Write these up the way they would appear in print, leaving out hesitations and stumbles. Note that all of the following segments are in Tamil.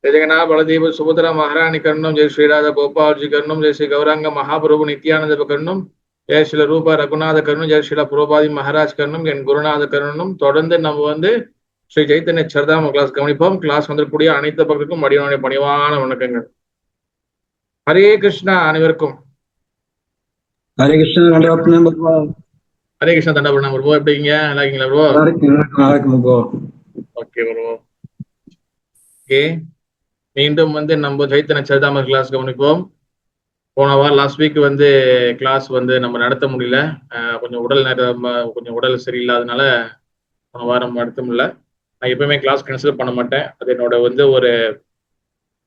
जय जगन्नाथ बलदेव सुभद्रा महारानी कर्णम जय श्री राधा गोपाल जी कर्णम जय श्री गौरांग महाप्रभु नित्यानंद कर्णम जय श्री ரூபா ரகுநாத கர்ணம் ஜெய் ஸ்ரீல புரோபாதி மகாராஜ் கர்ணம் என் குருநாத கர்ணம். தொடர்ந்து நம்ம ஸ்ரீ சைத்தன்ய சரிதாம கிளாஸ் கவனிப்போம். கிளாஸ் வந்திருக்கக்கூடிய அனைத்து பக்கத்துக்கும் மடிவான பணிவான வணக்கங்கள். ஹரே கிருஷ்ணா அனைவருக்கும். ஹரே கிருஷ்ணா தண்டவரணம் ப்ரோ. ஹரே கிருஷ்ணா தண்டவரணம் ப்ரோ. எப்படிங்க? நல்லா இருக்கீங்களா ப்ரோ? Okay bro. ஓகே, மீண்டும் நம்ம சைத்தன்ய சரிதாம கிளாஸ் கவனிப்போம். போன வாரம் லாஸ்ட் வீக் கிளாஸ் நம்ம நடத்த முடியல. கொஞ்சம் கொஞ்சம் உடல் சரியில்லாதனால போன வாரம் நடத்த முடியல. நான் எப்பவுமே கிளாஸ் கேன்சல் பண்ண மாட்டேன். அது என்னோட ஒரு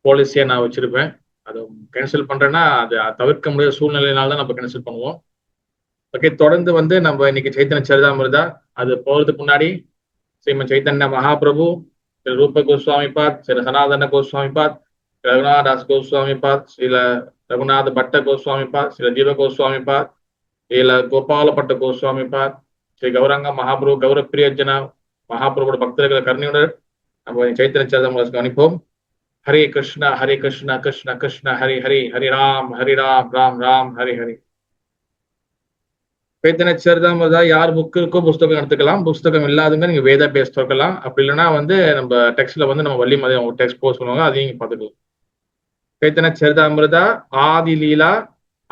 பாலிசியா நான் வச்சிருப்பேன். அது கேன்சல் பண்றேன்னா அது தவிர்க்க முடியாத சூழ்நிலையினால தான் நம்ம கேன்சல் பண்ணுவோம். ஓகே, தொடர்ந்து நம்ம இன்னைக்கு சைத்தன்ய சரிதாமிருதா அது போறதுக்கு முன்னாடி ஸ்ரீமன் சைத்தன்ய மகாபிரபு, ஸ்ரீ ரூப கோஸ்வாமி பாத், ஸ்ரீ சனாதன கோஸ்வாமி பாத், ரகுநாத் தாஸ் கோஸ்வாமி பாத், ஸ்ரீல ரகுநாத பட்ட கோஸ்வாமி பாத், ஸ்ரீ ஜீவ கோஸ்வாமி பாத், ஸ்ரீல கோபால பட்ட கோஸ்வாமி பாத், ஸ்ரீ கௌரங்க மகாபிரபு கௌரப்பிரியஜன மகாபிரபுட பக்தர்களை கருணையுடன் நம்ம சைத்தன்ய சரிதாமிருதா கவனிப்போம். ஹரே கிருஷ்ணா ஹரே கிருஷ்ணா கிருஷ்ண கிருஷ்ண ஹரி ஹரி ஹரி ராம் ராம் ராம் ஹரி ஹரி. சைத்தன்ய சரிதாமிருதா யார் புக்கு இருக்கோ புஸ்தகம் எடுத்துக்கலாம். புஸ்தகம் இல்லாதவங்க நீங்க வேதா பேஸ் திறக்கலாம். அப்படி இல்லைன்னா நம்ம டெக்ஸ்ட்ல நம்ம வள்ளி மதியம் டெக்ஸ்ட் போஸ்ட் பண்ணுவாங்க, அதையும் நீங்க பார்த்துக்கலாம். சைத்தன்ய சரிதாமிருதா ஆதி லீலா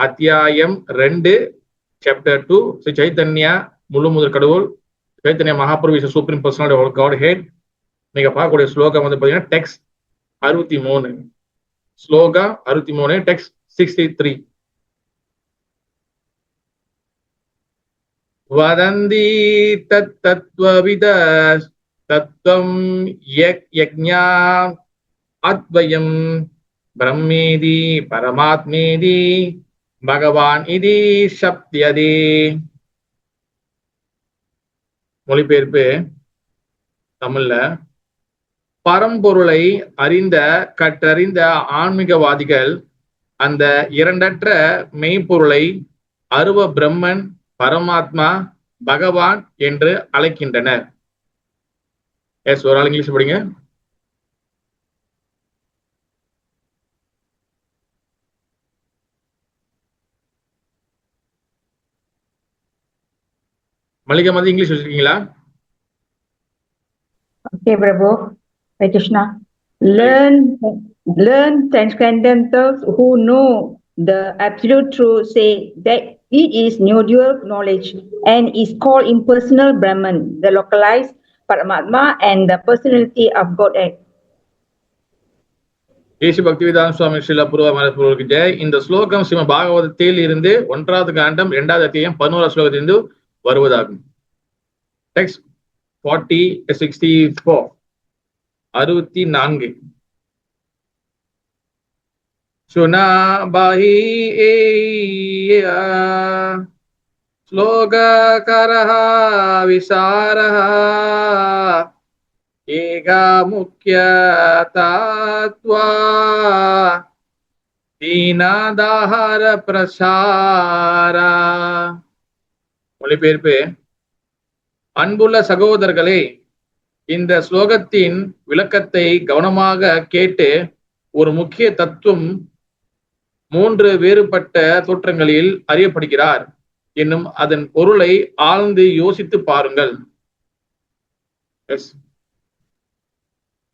அத்தியாயம் 2 சாப்டர் 2 ஸ்ரீ சைத்தன்யா முழு முதல் கடவுள் Chaitanya Mahaprabhu is supreme personality of Godhead. நீங்க பார்க்கக்கூடிய ஸ்லோகம் பாத்தீங்கன்னா டெக்ஸ்ட் 63, ஸ்லோகா 63, டெக்ஸ்ட் 63. வதந்தி தத்வவித தத்வம் யக்ஞா அத்வயம் பிரம்மேதி பரமாத்மேதி பகவான் இதி சப்தியதே. மொழிபெயர்ப்பு தமிழ்ல: பரம்பொருளை கற்றறிந்த ஆன்மீகவாதிகள் அந்த இரண்டற்ற மெய்ப்பொருளை அருவ பிரம்மன், பரமாத்மா, பகவான் என்று அழைக்கின்றனர். எஸ், ஒரு ஆள் இங்கிலீஷ் படிங்க. மல்லிகா மதி இங்கிலீஷ் வச்சிருக்கீங்களா? Okay, Prabhu. Hare Krishna. Learn transcendentals who know the absolute truth say that it is no-dual knowledge and is called impersonal Brahman, the localized Paramatma and the personality of Godhead. ஏசு பக்திவேதாந்த சுவாமி ஸ்ரீல பூர்வ ஜெய். இந்த ஸ்லோகம் ஸ்ரீமத் பாகவதத்தில் இருந்து 1வது காண்டம் 2வது அத்தியாயம் 11வது ஸ்லோகத்திலிருந்து வருவதாகும். டெக்ஸ்ட் 64 64. சுனா பாஹி ஸ்லோககரஹ விசாரஹ ஏகா முக்கிய தத்வா தீனாதாஹர பிரசாரா. மொழிபெயர்ப்பு: அன்புள்ள சகோதரர்களே, இந்த ஸ்லோகத்தின் விளக்கத்தை கவனமாக கேட்டு ஒரு முக்கிய தத்துவம் 3 வேறுபட்ட தோற்றங்களில் அறியப்படுகிறார் என்னும் அதன் பொருளை ஆழ்ந்து யோசித்து பாருங்கள்.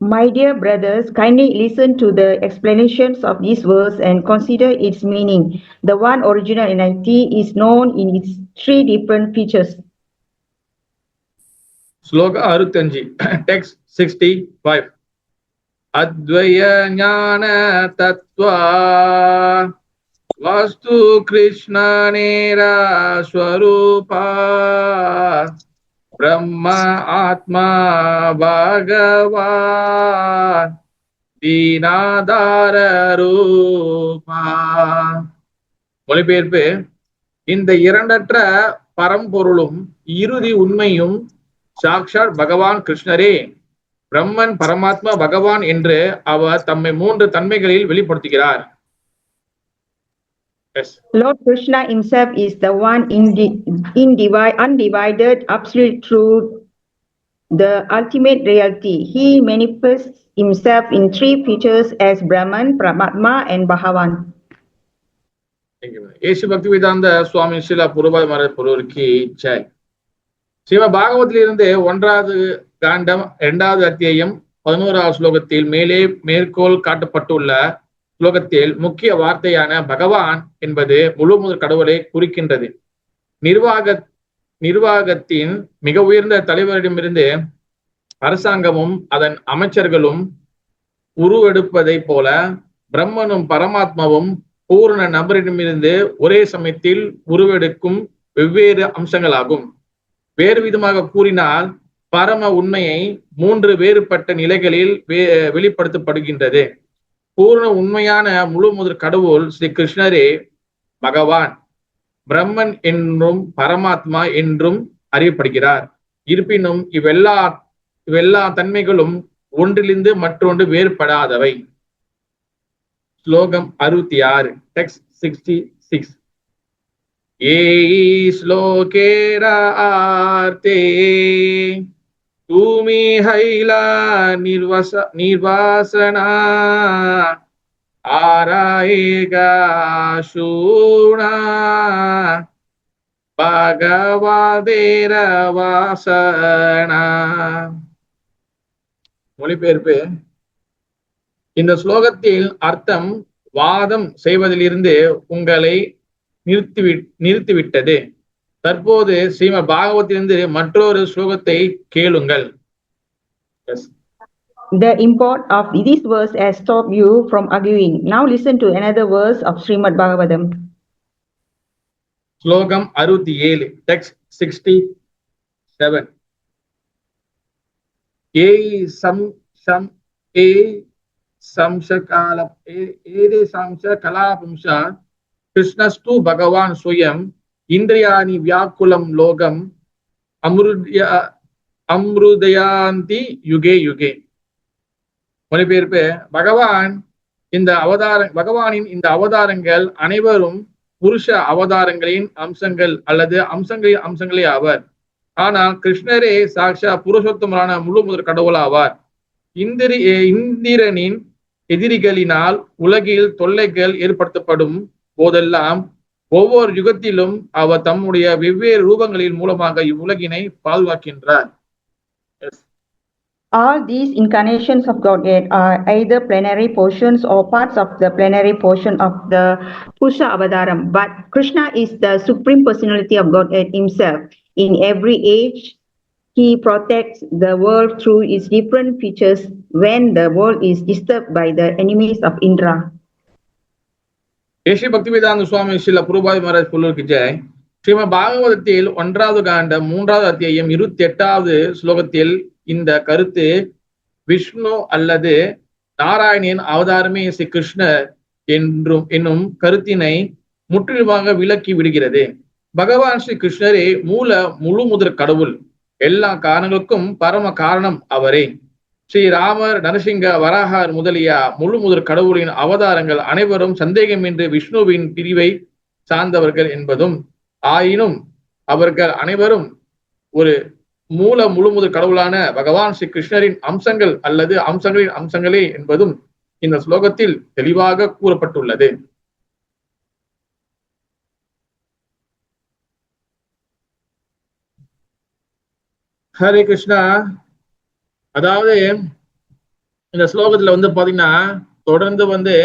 My dear brothers, kindly listen to the explanations of this verse and consider its meaning. The one original entity is known in its 3 different features. Shloka 65, text 65. அத்வய ஞான தத்வா வாஸ்து கிருஷ்ண நேரா ஸ்வரூபா பிரம்ம ஆத்மா பகவான் தீனாதார ரூபா. மொழிபெயர்ப்பு: இந்த இரண்டற்ற பரம்பொருளும் இறுதி உண்மையும் சாக்ஷாத் பகவான் கிருஷ்ணரே, பிரம்மன், பரமாத்மா, பகவான் என்று அவர் தம்மை 3 தன்மைகளில் வெளிப்படுத்துகிறார். Lord Krishna himself is the one undivided absolute truth the ultimate reality. He manifests himself in three features as Brahman, Paramatma, and Bhagavan. యేసు భక్తివేదాంత சுவாமி ஸ்ரீல புரபாய் மகாராஜ் புரோருக்கு ஜெய். ஸ்ரீம பாகவத்திலிருந்து 1வது காண்டம் 2வது அத்தியாயம் 11வது ஸ்லோகத்தில் மேலே மேற்கோள் காட்டப்பட்டுள்ள ஸ்லோகத்தில் முக்கிய வார்த்தையான பகவான் என்பது முழு முதற் கடவுளை குறிக்கின்றது. நிர்வாகத்தின் மிக உயர்ந்த தலைவரிடமிருந்து அரசாங்கமும் அதன் அமைச்சர்களும் உருவெடுப்பதை போல பிரம்மனும் பரமாத்மாவும் பூரண நபரிடமிருந்து ஒரே சமயத்தில் உருவெடுக்கும் வெவ்வேறு அம்சங்களாகும். வேறு விதமாக கூறினால் பரம உண்மையை 3 வேறுபட்ட நிலைகளில் வெளிப்படுத்தப்படுகின்றது. பூர்ண உண்மையான முழு முதற் கடவுள் ஸ்ரீ கிருஷ்ணரே பகவான், பிரம்மன் என்றும் பரமாத்மா என்றும் அறியப்படுகிறார். இருப்பினும் இவ்வெல்லா தன்மைகளும் ஒன்றிலிருந்து மற்றொன்று வேறுபடாதவை. ஸ்லோகம் 66, டெக்ஸ்ட் 66. ஏ ஸ்லோகேரார்த்தே தூமி ஹைலா நிர்வாசனா ஆராயேகா சூணா பகவதேர வாசனா. மொழிபெயர்ப்பு. இந்த ஸ்லோகத்தில் அர்த்தம் வாதம் செய்வதிலிருந்து உங்களை நிறுத்திவிட்டது. தற்போது ஸ்ரீம பாகவத்திலிருந்து மற்றொரு ஸ்லோகத்தை கேளுங்கள். The import of this verse has stopped you from arguing. Now listen to another verse of Srimad Bhagavatam. ஸ்லோகம் 67, டெக்ஸ்ட் 67. கிருஷ்ணஸ்து பகவான் சுயம் இந்திரியாணி வியாக்குலம் லோகம் அம்ருதயாந்தி யுகே யுகே. மொழிபெயர்ப்பு. பகவானின் இந்த அவதாரங்கள் அனைவரும் புருஷ அவதாரங்களின் அம்சங்கள் அல்லது அம்சங்களின் அம்சங்களே ஆவர். ஆனால் கிருஷ்ணரே சாட்சா புருஷோத்தமரான முழு முதற் கடவுள் ஆவார். இந்திரனின் எதிரிகளினால் உலகில் தொல்லைகள் ஏற்படுத்தப்படும் போதெல்லாம் ஒவ்வொரு யுகத்திலும் அவர் தம்முடைய வெவ்வேறு ரூபங்களின் மூலமாக இவ்வுலகினை பாதுகாக்கின்றார். All these incarnations of Godhead are either plenary portions or parts of the plenary portion of the Purusha Avadaram. But Krishna is the Supreme Personality of Godhead himself. In every age, he protects the world through its different features when the world is disturbed by the enemies of Indra. யேசு பக்திவேதாந்த சுவாமி ஸ்ரீல புரபாய் மகாராஜ் புல்லூருக்கு ஜெய். ஸ்ரீம பாகவதத்தில் 1வது காண்டம் 3வது அத்தியாயம் 28வது ஸ்லோகத்தில் இந்த கருத்து விஷ்ணு அல்லது நாராயணின் அவதாரமே ஸ்ரீ கிருஷ்ணர் என்னும் கருத்தினை முற்றிலுமாக விலக்கி விடுகிறது. பகவான் ஸ்ரீ கிருஷ்ணரே முழு முதற் கடவுள். எல்லா காரணங்களுக்கும் பரம காரணம் அவரே. ஸ்ரீ ராமர், நரசிங்க, வராகர் முதலிய முழு முதற் கடவுளின் அவதாரங்கள் அனைவரும் சந்தேகமின்றி விஷ்ணுவின் பிரிவை சார்ந்தவர்கள் என்பதும், ஆயினும் அவர்கள் அனைவரும் ஒரு முழு முதற் கடவுளான பகவான் ஸ்ரீ கிருஷ்ணரின் அம்சங்கள் அல்லது அம்சங்களின் அம்சங்களே என்பதும் இந்த ஸ்லோகத்தில் தெளிவாக கூறப்பட்டுள்ளது. ஹரே கிருஷ்ணா. அதாவது இந்த ஸ்லோகத்துல பாத்தீங்கன்னா தொடர்ந்து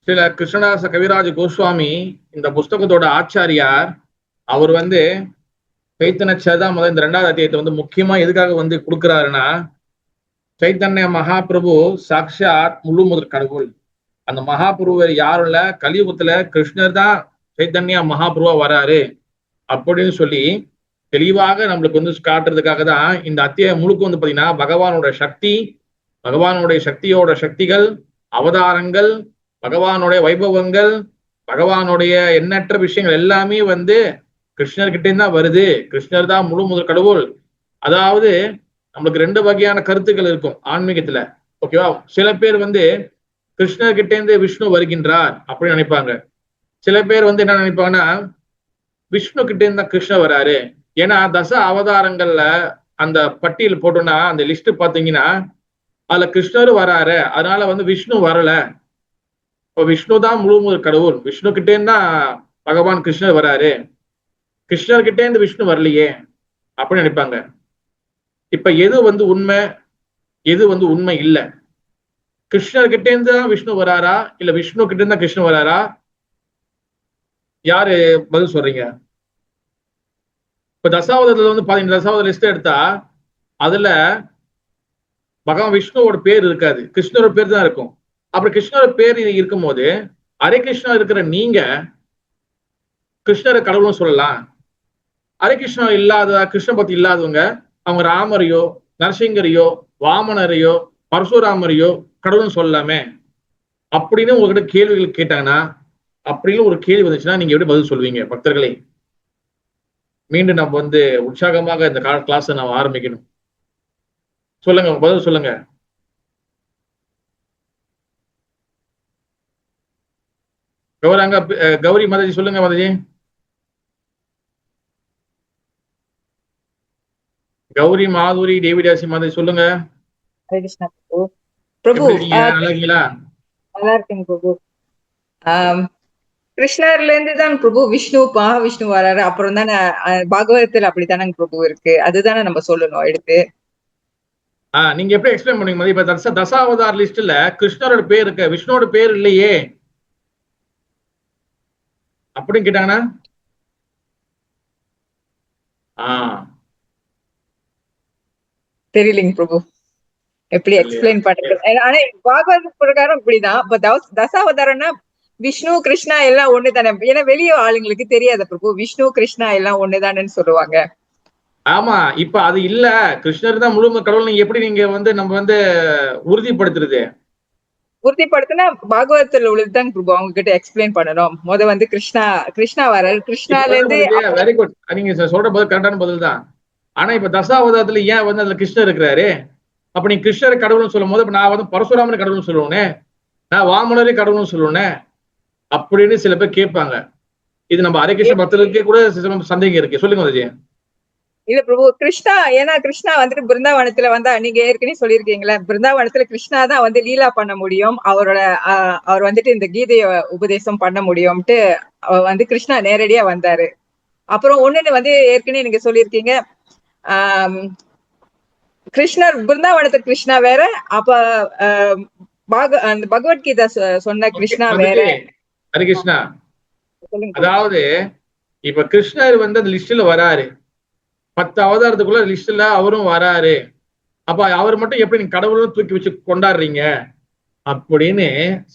சில கிருஷ்ணதாச கவிராஜ கோஸ்வாமி இந்த புஸ்தகத்தோட ஆச்சாரியார் அவர் சைத்தன்ய சரிதாமிர்தம் இந்த 2வது அத்தியாயத்தை முக்கியமா எதுக்காக கொடுக்கிறாருன்னா, சைத்தன்ய மகாபிரபு சாக்ஷாத் முழு முதற் கடவுள். அந்த மகாபிரபு யாரும் இல்ல, கலியுகத்துல கிருஷ்ணர் தான் சைத்தன்ய மகாபிரபுவா வராரு அப்படின்னு சொல்லி தெளிவாக நம்மளுக்கு காட்டுறதுக்காக தான் இந்த அத்தியாயம் முழுக்க பாத்தீங்கன்னா பகவானுடைய சக்தி, பகவானுடைய சக்தியோட சக்திகள், அவதாரங்கள், பகவானுடைய வைபவங்கள், பகவானுடைய எண்ணற்ற விஷயங்கள் எல்லாமே கிருஷ்ணர்கிட்டே தான் வருது. கிருஷ்ணர் தான் முழு முதற் கடவுள். அதாவது நம்மளுக்கு 2 வகையான கருத்துக்கள் இருக்கும் ஆன்மீகத்துல. ஓகேவா? சில பேர் கிருஷ்ணர்கிட்ட இருந்து விஷ்ணு வருகின்றார் அப்படின்னு நினைப்பாங்க. சில பேர் என்ன நினைப்பாங்கன்னா, விஷ்ணு கிட்ட இருந்து தான் கிருஷ்ணர் வராரு. ஏன்னா தச அவதாரங்கள்ல அந்த பட்டியல் போட்டோம்னா அந்த லிஸ்ட் பாத்தீங்கன்னா அதுல கிருஷ்ணர் வராரு, அதனால வந்து விஷ்ணு வரல. இப்போ விஷ்ணு தான் முழு கடவுள், விஷ்ணு கிட்டே தான் பகவான் கிருஷ்ணர் வராரு, கிருஷ்ணர் கிட்டே இருந்து விஷ்ணு வரலையே அப்படின்னு நினைப்பாங்க. இப்ப எது வந்து உண்மை, எது வந்து உண்மை இல்ல? கிருஷ்ணர் கிட்டே இருந்து தான் விஷ்ணு வராரா, இல்ல விஷ்ணு கிட்ட இருந்து தான் கிருஷ்ணர் வராரா? யாரு பதில் சொல்றீங்க? இப்ப தசாவதாரத்துல வந்து பாத்தீங்கன்னா தசாவதார லிஸ்ட் எடுத்தா அதுல பகவான் விஷ்ணுவோட பேர் இருக்காது, கிருஷ்ணரோட பேர் தான் இருக்கும். அப்புறம் கிருஷ்ணரோட பேர் இருக்கும் போது ஹரே கிருஷ்ணா இருக்கிற நீங்க கிருஷ்ணரை கடவுள்னு சொல்லலாம். ஹரே கிருஷ்ணா இல்லாத கிருஷ்ண பக்தி இல்லாதவங்க அவங்க ராமரையோ நரசிங்கரையோ வாமனரையோ பரசுராமரையோ கடவுள்னு சொல்லலாமே அப்படின்னு உங்ககிட்ட கேள்விகள் கேட்டாங்கன்னா, அப்படின்னு ஒரு கேள்வி வந்துச்சுன்னா நீங்க எப்படி பதில் சொல்வீங்க பக்தர்களே? மீண்டும் நம்ம வந்து உற்சாகமாக இந்த கிளாஸ் நம்ம ஆரம்பிக்கணும். சொல்லுங்க, பதில் சொல்லுங்க. கௌராங்க கௌரி மாதாஜி சொல்லுங்க மாதாஜி. கௌரி மாதுரி தேவிதாசி மாதாஜி சொல்லுங்க. ஹரே கிருஷ்ணா பிரபு. பிரபு எப்படி இருக்கீங்க? நல்லா இருக்கீங்களா? நல்லா இருக்கேங்க பிரபு. கிருஷ்ணர்ல இருந்து தான் பிரபு விஷ்ணு மகாவிஷ்ணு வராரு. அப்புறம் தானே பாகவதத்துல அப்படித்தானங்க பிரபு இருக்கு. அதுதானே நம்ம சொல்லணும் எடுத்து. நீங்க எப்படி எக்ஸ்பிளைன் பண்ணுவீங்க? இப்ப தசாவதார் லிஸ்ட்ல கிருஷ்ணரோட பேர் இருக்கு, விஷ்ணுவோட பேர் இல்லையே அப்படின்னு கேட்டாங்கன்னா தெரியலைங்க பிரபு எப்படி எக்ஸ்பிளைன் பண்றது. ஆனா பாகவத பிரகாரம் இப்படிதான். இப்ப தசாவதாரம்னா விஷ்ணு கிருஷ்ணா எல்லாம் ஒண்ணுதானே. ஏன்னா வெளியே ஆளுங்களுக்கு தெரியாத பிரபு விஷ்ணு கிருஷ்ணா எல்லாம் ஒண்ணுதானேன்னு சொல்லுவாங்க. ஆமா, இப்ப அது இல்ல, கிருஷ்ணர் தான் முழு கடவுள். நீங்க எப்படி நீங்க வந்து நம்ம வந்து உறுதிப்படுத்துறது? உறுதிப்படுத்தினா பாகவதத்துல உள்ளதுதான் பிரபு அவங்க கிட்ட எக்ஸ்பிளைன் பண்ணணும். வந்து கிருஷ்ணா வராரு, கிருஷ்ணால இருந்து. வெரி குட், நீங்க சொல்ற பதில் கரெக்டான பதில் தான். ஆனா இப்ப தசாவதாரத்துல ஏன் வந்து அதுல கிருஷ்ணர் இருக்கிறாரு? அப்ப நீ கிருஷ்ணரை கடவுள்னு சொல்லும் போது நான் வந்து பரசுராமனை கடவுள்னு சொல்லுவேனே, நான் வாமனரை கடவுள்னு சொல்லுவேனே அப்படின்னு சில பேர் கேட்பாங்க. இது நம்ம ஹரே கிருஷ்ண பக்தர்களுக்கே கூட சந்தேகம் இருக்கு. சொல்லுங்க விஜய். இல்ல பிரபு கிருஷ்ணா, ஏன்னா கிருஷ்ணா வந்துட்டு பிருந்தாவனத்துல வந்தா நீங்க ஏற்கனவே சொல்லியிருக்கீங்களா, பிருந்தாவனத்துல கிருஷ்ணா தான் வந்து லீலா பண்ண முடியும், அவர் வந்துட்டு இந்த கீதைய உபதேசம் பண்ண முடியும்ட்டு வந்து கிருஷ்ணா நேரடியா வந்தாரு. அப்புறம் ஒண்ணுன்னு வந்து ஏற்கனவே நீங்க சொல்லியிருக்கீங்க, கிருஷ்ணர் பிருந்தாவனத்து கிருஷ்ணா வேற, அப்ப அந்த பகவத்கீதா சொன்ன கிருஷ்ணா வேற. ஹரே கிருஷ்ணா. அதாவது இப்ப கிருஷ்ணர் வந்து அந்த லிஸ்ட்ல வராரு, 10 அவதாரத்துக்குள்ள லிஸ்ட்ல அவரும் வராரு. அப்ப அவர் மட்டும் எப்படி நீங்க கடவுளும் தூக்கி வச்சு கொண்டாடுறீங்க அப்படின்னு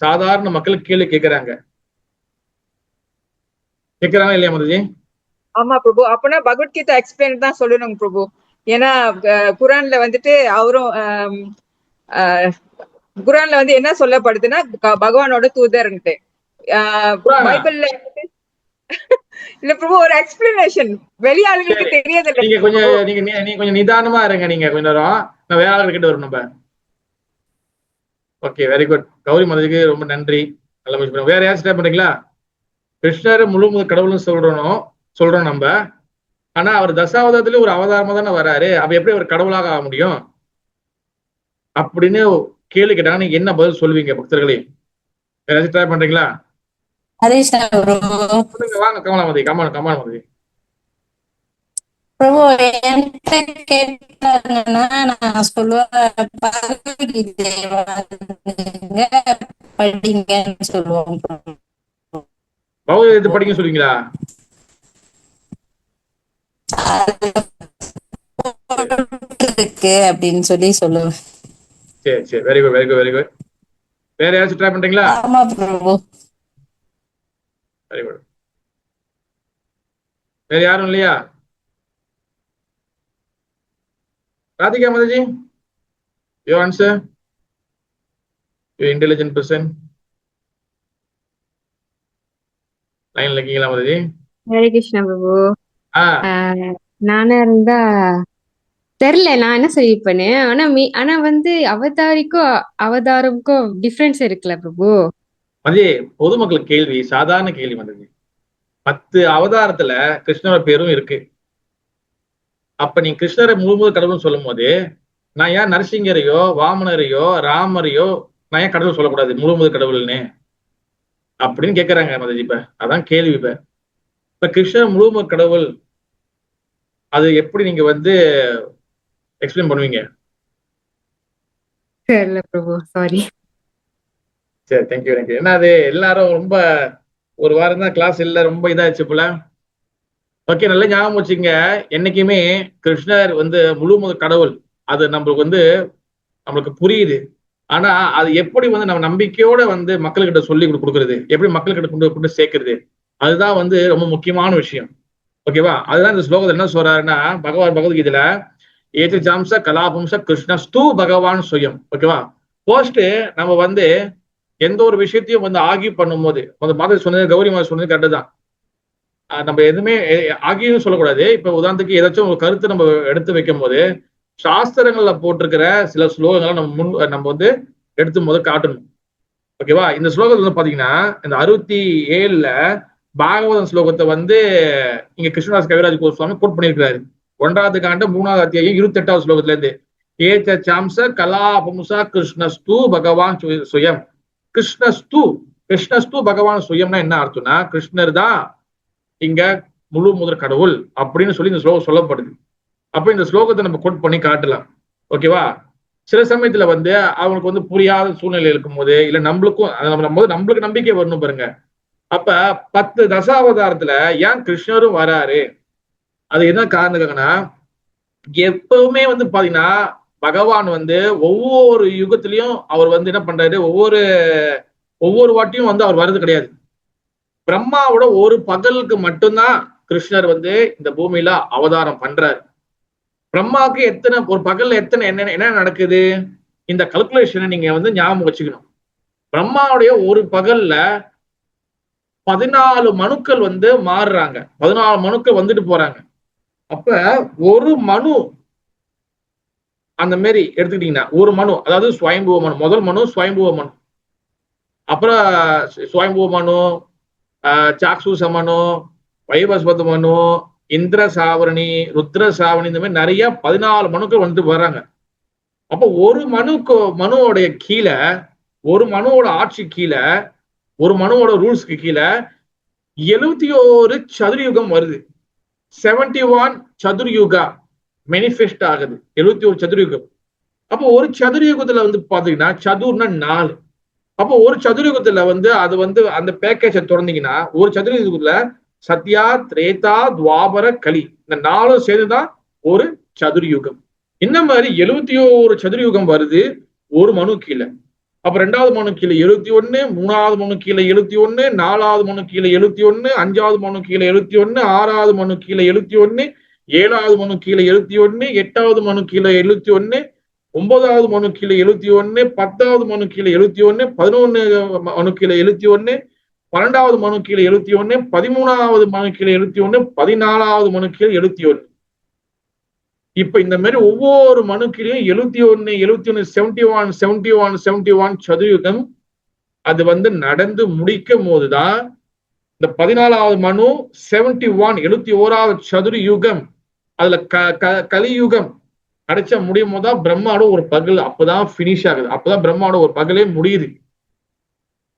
சாதாரண மக்கள் கேள்வி கேட்கிறாங்க இல்லையா மதுஜி? ஆமா பிரபு. அப்பனா பகவத்கீதா எக்ஸ்பிளைன் தான் சொல்லணும் பிரபு. ஏன்னா குரான்ல வந்துட்டு அவரும் குரான்ல வந்து என்ன சொல்லப்படுதுன்னா பகவானோட தூதர்ன்ட்டு. பைபிள்ல இல்ல பிரபு ஒரு எக்ஸ்பிளனேஷன் வெளியாளுங்களுக்கு தெரியாது. நீங்க கொஞ்சம் நிதானமா இருங்க. நீங்க கொஞ்ச நேரம் நான் வேற ஆளுங்க கிட்ட வரும் நம்ம. Okay, very good. கௌரி மதுக்கு ரொம்ப நன்றி. நல்ல முயற்சி. வேற யாரும் ஸ்டார்ட் பண்றீங்களா? கிருஷ்ணர் முழு கடவுள்னு சொல்றோம் நம்ம. ஆனா அவர் தசாவதாரத்துல ஒரு அவதாரமா தானே வராரு, அப்ப எப்படி அவர் கடவுளாக ஆக முடியும் அப்படின்னு கேள்வி கேட்டாங்க. நீங்க என்ன பதில் சொல்லுவீங்க பக்தர்களே? யாராச்சும் ட்ரை பண்றீங்களா? வாங்க கமலாமதி. கமலாமதி பிரபு என்கிட்ட கேட்டாங்கன்னா நான் சொல்லுவேன் படிங்கன்னு சொல்லுவோம். பகவத்கீதை படிக்க சொல்லுவீங்களா? இருக்கு அப்படின்னு சொல்லி சொல்லுவேன். சரி சரி, very good very good very good. வேற யாராச்சும் ட்ரை பண்றீங்களா? ஆமா பிரபு. Very good. வேற யாரும் இல்லையா? Radhika Mataji, you answer. You intelligent person. லைன்ல இருக்கீங்களா மாதாஜி? ஹரே கிருஷ்ணா பிரபு. நானா இருந்தா தெரியல நான் என்ன சொல்லிருப்பேன்னு. ஆனா வந்து அவதாரம்க்கும் டிஃபரன்ஸ் இருக்குல்ல பிரபு? மதி பொதுமக்கள் கேள்வி, சாதாரண கேள்வி மதி. 10 அவதாரத்துல கிருஷ்ணரோட பேரும் இருக்கு. அப்ப நீ கிருஷ்ணரை முழு கடவுள்னு சொல்லும் போது நான் ஏன் நரசிங்கரையோ வாமனரையோ ராமரையோ நான் ஏன் கடவுள் சொல்லக்கூடாது முழு கடவுள்னு அப்படின்னு கேட்கறாங்க மதஜி. இப்ப அதான் கேள்வி. இப்ப கிருஷ்ணர் முழு கடவுள் அது எப்படி நீங்க வந்து எக்ஸ்பிளைன் பண்ணுவீங்க? தெரியல பிரபு, சாரி. சரி, தேங்க்யூ. ஏன்னா அது எல்லாரும் ரொம்ப ஒரு வாரம் தான் கிளாஸ் இல்ல, ரொம்ப இதாச்சு போல. ஓகே, நல்லா ஞாபகம் வச்சுங்க. என்னைக்குமே கிருஷ்ணர் வந்து முழு கடவுள் அது நம்மளுக்கு புரியுது. ஆனா அது எப்படி வந்து நம்ம நம்பிக்கையோட வந்து மக்கள்கிட்ட சொல்லி கொடுக்கறது, எப்படி மக்கள்கிட்ட கொண்டு சேர்க்கறது, அதுதான் வந்து ரொம்ப முக்கியமான விஷயம். ஓகேவா? அதுதான் இந்த ஸ்லோகத்தில் என்ன சொல்றாருன்னா, பகவான் பகவத்கீதையில ஏற்ற ஜாம்ச கலாபம்ச கிருஷ்ணஸ்து பகவான் சுயம். ஓகேவா? போஸ்ட் நம்ம வந்து எந்த ஒரு விஷயத்தையும் வந்து ஆர்கியூ பண்ணும்போது, மாதிரி சொன்னது கௌரி மாதிரி சொன்னது கரெக்டு தான். நம்ம எதுவுமே ஆகியும் சொல்லக்கூடாது. இப்ப உதாரணத்துக்கு ஏதாச்சும் ஒரு கருத்து நம்ம எடுத்து வைக்கும் போது சாஸ்திரங்கள்ல போட்டிருக்கிற சில ஸ்லோகங்களை நம்ம வந்து எடுத்து முதல் காட்டணும். ஓகேவா? இந்த ஸ்லோகத்துல வந்து பாத்தீங்கன்னா இந்த 67ல பாகவதம் ஸ்லோகத்தை வந்து இங்க கிருஷ்ணதாஸ் கவிராஜ் கோஸ்வாமி கோட் பண்ணியிருக்கிறாரு. 1வது காண்டம் 3வது அத்தியாயம் 28வது ஸ்லோகத்துல இருந்து ஏச்ச சாம்ச கலாபமுசா கிருஷ்ணஸ்து பகவான் சுயம். கிருஷ்ணஸ்து பகவான் சுயம்னா என்ன அர்த்தம்னா கிருஷ்ணர் தான் இங்க முழு கடவுள் அப்படின்னு சொல்லி இந்த ஸ்லோகம் சொல்லப்படுது. அப்ப இந்த ஸ்லோகத்தை நம்ம கோட் பண்ணி காட்டலாம். ஓகேவா? சில சமயத்துல வந்து அவங்களுக்கு வந்து புரியாத சூழ்நிலை இருக்கும் போது இல்ல நம்மளுக்கு நம்பிக்கை வரணும் பாருங்க. அப்ப 10 தசாவதாரத்துல ஏன் கிருஷ்ணரும் வராரு, அது என்ன காரணம்னா எப்பவுமே வந்து பாத்தீங்கன்னா பகவான் வந்து ஒவ்வொரு யுகத்திலையும் அவர் வந்து என்ன பண்றாரு, ஒவ்வொரு வாட்டியும் வந்து அவர் வர்றது கிடையாது. பிரம்மாவோட ஒரு பகலுக்கு மட்டும்தான் கிருஷ்ணர் வந்து இந்த பூமியில அவதாரம் பண்றாரு. பிரம்மாவுக்கு ஒரு பகல்ல என்ன நடக்குது, இந்த கல்குலேஷனை நீங்க வந்து ஞாபகம் வச்சுக்கணும். பிரம்மாவுடைய ஒரு பகல்ல 14 மனுக்கள் வந்து மாறுறாங்க, 14 மனுக்கள் வந்துட்டு போறாங்க. அப்ப ஒரு மனு அந்த மாதிரி எடுத்துக்கிட்டீங்கன்னா ஒரு மனு, அதாவது ஸ்வயம்புவ மனு, முதல் மனு ஸ்வயம்புவ மனு, அப்புறம் ஸ்வயம்புவ மனு, சாக்ஷூச மனு, வைவஸ்வத மனு, இந்திர சாவரணி, ருத்ர சாவணி, இந்த மாதிரி நிறைய 14 மனுக்கள் வந்துட்டு வர்றாங்க. அப்போ ஒரு மனுவோடைய கீழே, ஒரு மனுவோட ஆட்சி கீழே, ஒரு மனுவோட ரூல்ஸ்க்கு கீழே 71 சதுர்யுகம் வருது. 71 சதுர்யுகா மேனிஃபெஸ்ட் ஆகுது, 71 சதுர்யுகம். அப்போ ஒரு சதுர்யுகத்துல வந்து பாத்தீங்கன்னா சதுர்னா 4. அப்போ ஒரு சதுர்யுகத்துல வந்து அது வந்து அந்த பேக்கேஜை திறந்தீங்கன்னா ஒரு சதுர்யுகத்துல சத்யா, திரேதா, துவாபர, கலி, இந்த 4 சேர்ந்துதான் ஒரு சதுர்யுகம். இந்த மாதிரி 71 சதுர்யுகம் வருது ஒரு மனு கீழே. அப்ப 2வது மனு கீழே 71, 3வது மனு கீழே 71, 4வது மனு கீழே 71, 5வது மனு கீழே 71, 6வது மனு கீழே 71, 7வது மனு கீழே 71, 8வது மனு கீழே 71, 9வது மனு கீழே 71, 10வது மனு கீழே 71, 11 மனு கீழே 71, 12வது மனு கீழே 71, 13வது மனு கீழே 71, 14வது மனு கீழே 71. இப்ப இந்த மாதிரி ஒவ்வொரு மனுக்கிலையும் 71 71 71 71 சதுர்யுகம் அது வந்து நடந்து முடிக்கும் போதுதான் இந்த 14வது மனு 71 71வது சதுர்யுகம் அதுல கலியுகம் அடைச்ச முடியும் போதுதான் பிரம்மாவோட ஒரு பகல் அப்பதான் பினிஷ் ஆகுது, அப்பதான் பிரம்மாவோட ஒரு பகலே முடியுது.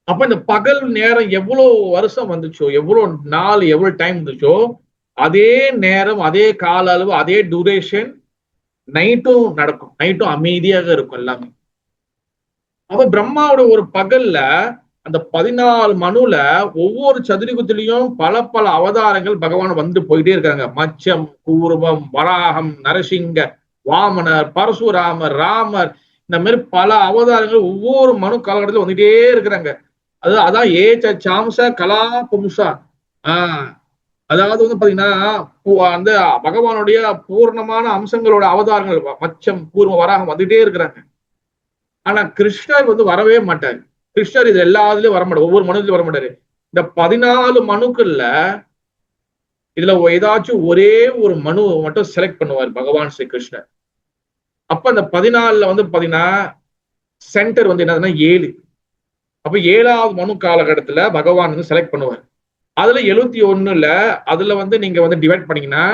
அப்ப இந்த பகல் நேரம் எவ்வளவு வருஷம் வந்துச்சோ, எவ்வளவு நாள், எவ்வளவு டைம் இருந்துச்சோ, அதே நேரம், அதே கால அளவு, அதே டூரேஷன் நைட்டும் நடக்கும். நைட்டும் அமைதியாக இருக்கும் எல்லாமே. அப்ப பிரம்மாவோட ஒரு பகல்ல அந்த 14 மனுல ஒவ்வொரு சதுர்யுகத்திலையும் பல அவதாரங்கள் பகவான் வந்து போயிட்டே இருக்காங்க. மச்சம், கூர்மம், வராகம், நரசிங்க, வாமனர், பரசுராமர், ராமர், இந்த மாதிரி பல அவதாரங்கள் ஒவ்வொரு மனு காலகட்டத்தில் வந்துட்டே இருக்கிறாங்க. அதான் ஏச்ச சாம்ச கலா பும்சா. அதாவது வந்து பாத்தீங்கன்னா அந்த பகவானுடைய பூர்ணமான அம்சங்களோட அவதாரங்கள் மச்சம், கூர்மம், வராகம் வந்துட்டே இருக்கிறாங்க. ஆனா கிருஷ்ணர் வந்து வரவே மாட்டாரு. கிருஷ்ணர் இது எல்லாத்துலயும் வரமாட்டாரு, ஒவ்வொரு மனுலையும் வர மாட்டாரு. இந்த 14 மனுக்கள்ல இதுல ஏதாச்சும் ஒரே ஒரு மனு மட்டும் செலக்ட் பண்ணுவார் பகவான் ஸ்ரீ கிருஷ்ணர். அப்ப அந்த 14ல வந்து பாத்தீங்கன்னா சென்டர் வந்து என்னதுன்னா 7. அப்ப 7வது மனு காலகட்டத்துல பகவான் வந்து செலக்ட் பண்ணுவார். அதுல 71ல அதுல வந்து நீங்க வந்து டிவைட் பண்ணீங்கன்னா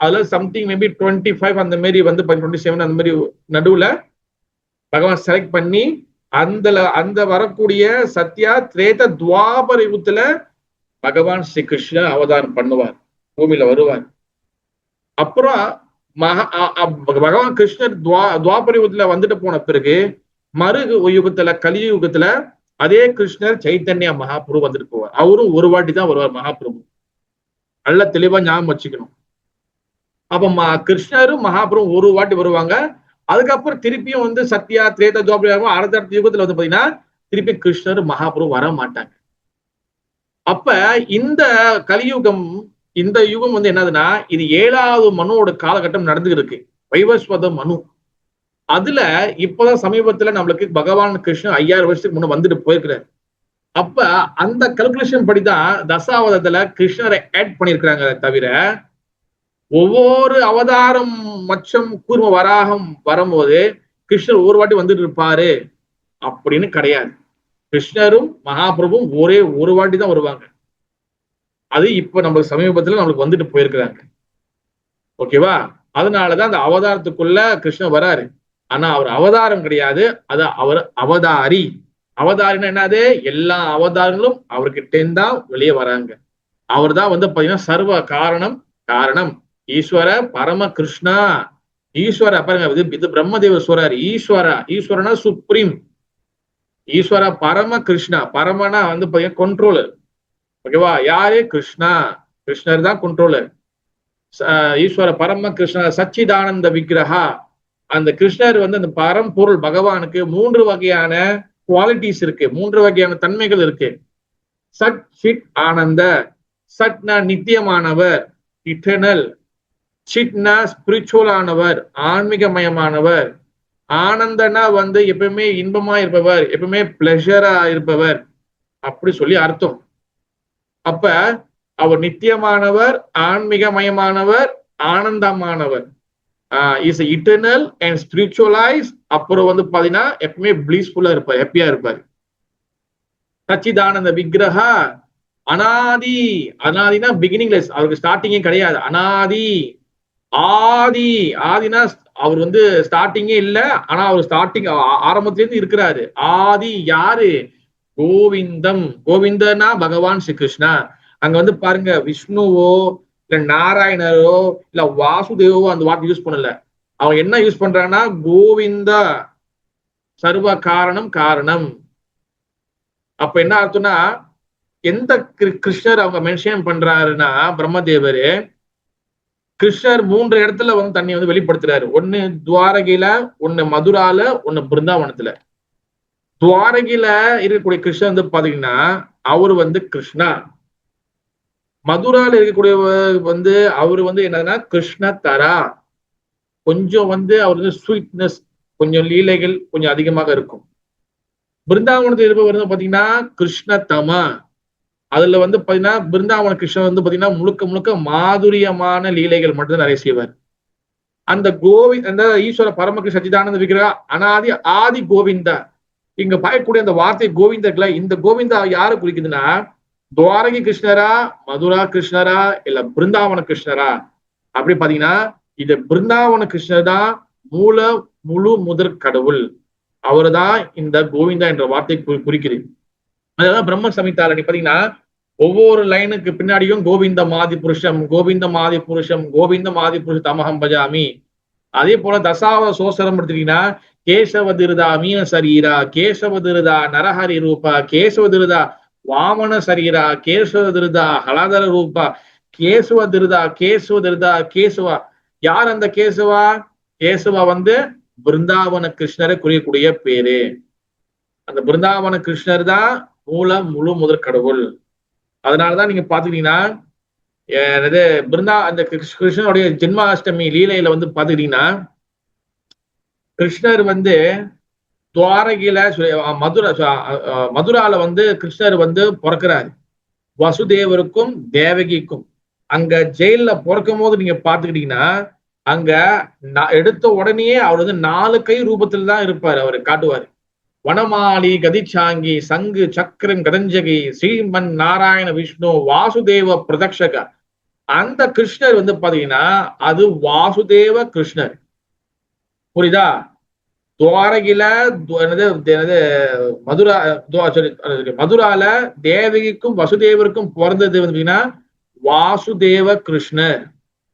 அதுல சம்திங் மேபி 25 அந்த மாதிரி வந்து 27 அந்த மாதிரி நடுவுல பகவான் செலக்ட் பண்ணி அந்த வரக்கூடிய சத்யா திரேத துவாபர யுகத்துல பகவான் ஸ்ரீ கிருஷ்ணர் அவதாரம் பண்ணுவார், பூமியில வருவார். அப்புறம் பகவான் கிருஷ்ணர் துவாபர யுகத்துல வந்துட்டு போன பிறகு மறு யுகத்துல கலியுகத்துல அதே கிருஷ்ணர் சைத்தன்ய மகாபிரபு வந்துட்டு போவார். அவரும் ஒரு வாட்டி தான் வருவார் மகாபிரபு. நல்ல தெளிவா ஞாபகம் வச்சுக்கணும். அப்ப கிருஷ்ணரும் மகாபிரபு ஒரு வாட்டி வருவாங்க. அதுக்கப்புறம் திருப்பியும் வந்து சத்யா திரேதா துவாபர அடுத்த யுகத்துல வந்து பாத்தீங்கன்னா திருப்பி கிருஷ்ணர் மகாபிரபு வர மாட்டாங்க. அப்ப இந்த கலியுகம், இந்த யுகம் வந்து என்னதுன்னா இது 7வது மனுவோட காலகட்டம் நடந்து இருக்கு, வைவஸ்வத மனு. அதுல இப்பதான் சமீபத்துல நம்மளுக்கு பகவான் கிருஷ்ணன் 5000 வருஷத்துக்கு முன்ன வந்துட்டு போயிருக்கிறார். அப்ப அந்த கல்குலேஷன் படிதான் தசாவதத்துல கிருஷ்ணரை ஆட் பண்ணிருக்கிறாங்க. தவிர ஒவ்வொரு அவதாரம் மச்சம் கூர்ம வராகம் வரும்போது கிருஷ்ணர் ஒரு வாட்டி வந்துட்டு இருப்பாரு அப்படின்னு கிடையாது. கிருஷ்ணரும் மகாபிரபுவும் ஒரே ஒரு வாட்டி தான் வருவாங்க. அது இப்ப நம்மளுக்கு சமீபத்துல நம்மளுக்கு வந்துட்டு போயிருக்கிறாங்க. ஓகேவா? அதனாலதான் அந்த அவதாரத்துக்குள்ள கிருஷ்ணர் வராரு. ஆனா அவர் அவதாரம் கிடையாது, அது அவர் அவதாரி. அவதாரின்னா என்னது? எல்லா அவதாரங்களும் அவர்கிட்ட தான் வெளியே வராங்க. அவர் தான் வந்து பாத்தீங்கன்னா சர்வ காரணம் ஈஸ்வர பரம கிருஷ்ணா. ஈஸ்வர பாருங்க, இது பிரம்மதேவர் சொல்றாரு. ஈஸ்வரனா சுப்ரீம், ஈஸ்வர பரம கிருஷ்ணா. பரமனா வந்து பாத்தீங்கன்னா கண்ட்ரோலர். ஓகேவா? யாரு? கிருஷ்ணா. கிருஷ்ணர் தான் கண்ட்ரோலர். ஈஸ்வர பரம கிருஷ்ணா சச்சிதானந்த விக்கிரகா. அந்த கிருஷ்ணர் வந்து அந்த பரம்பொருள் பகவானுக்கு 3 வகையான குவாலிட்டிஸ் இருக்கு, 3 வகையான தன்மைகள் இருக்கு. சட் சிட் ஆனந்த. சட்னா நித்தியமானவர், இட்டர்னல். சிட்னா ஸ்பிரிச்சுவல் ஆனவர், ஆன்மீகமயமானவர். ஆனந்தனா வந்து எப்பவுமே இன்பமா இருப்பவர், எப்பவுமே பிளஷரா இருப்பவர், அப்படி சொல்லி அர்த்தம். அப்ப அவர் நித்தியமானவர், ஆன்மீகமயமானவர், ஆனந்தமானவர். Is eternal and spiritualise. அப்புறம் வந்து பாத்தீங்கன்னா எப்பவுமே பிளீஸ்ஃபுல்லா இருப்பார், ஹாப்பியா இருப்பார். சச்சிதானந்த விக்கிரகா. அனாதி. அனாதினா பிகினிங்லெஸ், அவருக்கு ஸ்டார்டிங்கே கிடையாது. அனாதி. ஆதினா அவர் வந்து ஸ்டார்டிங்கே இல்ல, ஆனா அவர் ஸ்டார்டிங் ஆரம்பத்துல இருந்து இருக்கிறாரு. ஆதி யாரு? கோவிந்தம். கோவிந்தனா பகவான் ஸ்ரீ கிருஷ்ணா. அங்க வந்து பாருங்க, விஷ்ணுவோ இல்ல நாராயணரோ இல்ல வாசுதேவோ அந்த வார்த்தை யூஸ் பண்ணல. அவங்க என்ன யூஸ் பண்றாங்கன்னா கோவிந்தா, சர்வ காரணம். அப்ப என்ன அர்த்தம்னா எந்த கிருஷ்ணர் அவங்க மென்ஷன் பண்றாருன்னா பிரம்மதேவரு கிருஷ்ணர் 3 இடத்துல வந்து தண்ணி வந்து வெளிப்படுத்துறாரு. ஒண்ணு துவாரகையில, ஒண்ணு மதுரால, ஒண்ணு பிருந்தாவனத்துல. துவாரகையில இருக்கக்கூடிய கிருஷ்ணர் வந்து பாத்தீங்கன்னா அவரு வந்து கிருஷ்ணா. மதுரால இருக்கக்கூடிய வந்து அவரு வந்து என்னதுன்னா கிருஷ்ண தரா. கொஞ்சம் வந்து அவர் வந்து ஸ்வீட்னஸ், கொஞ்சம் லீலைகள் கொஞ்சம் அதிகமாக இருக்கும். பிருந்தாவனத்தில் இருப்பவர் வந்து பாத்தீங்கன்னா கிருஷ்ண தமா. அதுல வந்து பாத்தீங்கன்னா பிருந்தாவன கிருஷ்ணன் வந்து பாத்தீங்கன்னா முழுக்க மாதுரியமான லீலைகள் மட்டும்தான் நிறைய செய்வார். அந்த அந்த ஈஸ்வர பரமகிருஷ்ண சச்சிதானந்த விக்கிரகா அனாதி ஆதி கோவிந்தா. இங்க பார்க்கக்கூடிய அந்த வார்த்தை கோவிந்தா இருக்குல்ல, இந்த கோவிந்தா யாரு குறிக்குதுன்னா துவாரகி கிருஷ்ணரா, மதுரா கிருஷ்ணரா, இல்ல பிருந்தாவன கிருஷ்ணரா? அப்படி பாத்தீங்கன்னா இது பிருந்தாவன கிருஷ்ணர் தான் முழு முதற் கடவுள். அவரு தான் இந்த கோவிந்தா என்ற வார்த்தை குறிக்குது. அதான் பிரம்ம சமிதால நீ பாத்தீங்கன்னா ஒவ்வொரு லைனுக்கு பின்னாடியும் கோவிந்த மாதி புருஷம், கோவிந்த மாதி புருஷம், கோவிந்த மாதி புருஷ தமகம் பஜாமி. அதே போல தசாவத சோசரம் எடுத்துட்டீங்கன்னா கேசவ திருதா மீன சரீரா, கேசவ திருதா நரஹரி ரூபா, கேசவ திருதா வாமன சரீரா, கேசவ திருதா ஹலாதர ரூபா, கேசவ திருதா கேசவா. யார் அந்த கேசவா? கேசவா வந்து பிருந்தாவன கிருஷ்ணரை குறியக்கூடிய பேரு. அந்த பிருந்தாவன கிருஷ்ணர் தான் முழு முதற் கடவுள். அதனாலதான் நீங்க பாத்துக்கிட்டீங்கன்னா அந்த கிருஷ்ணனுடைய ஜென்மாஷ்டமி லீலையில வந்து பாத்துக்கிட்டீங்கன்னா கிருஷ்ணர் வந்து துவாரகையில மதுரால வந்து கிருஷ்ணர் வந்து பிறக்கிறாரு வசுதேவருக்கும் தேவகிக்கும். அங்க ஜெயில பிறக்கும் போது நீங்க பாத்துக்கிட்டீங்கன்னா அங்க எடுத்த உடனே அவர் வந்து 4 கை ரூபத்துல தான் இருப்பாரு. அவரு காட்டுவாரு. வனமாலி கதிச்சாங்கி சங்கு சக்கரம் கதஞ்சகி ஸ்ரீமன் நாராயண விஷ்ணு வாசுதேவ பிரதக்ஷக. அந்த கிருஷ்ணர் வந்து பாத்தீங்கன்னா அது வாசுதேவ கிருஷ்ணர். புரியுதா? துவாரகில மதுரா மதுரால தேவகிக்கும் வசுதேவருக்கும் பிறந்தது வந்து வாசுதேவ கிருஷ்ணர்.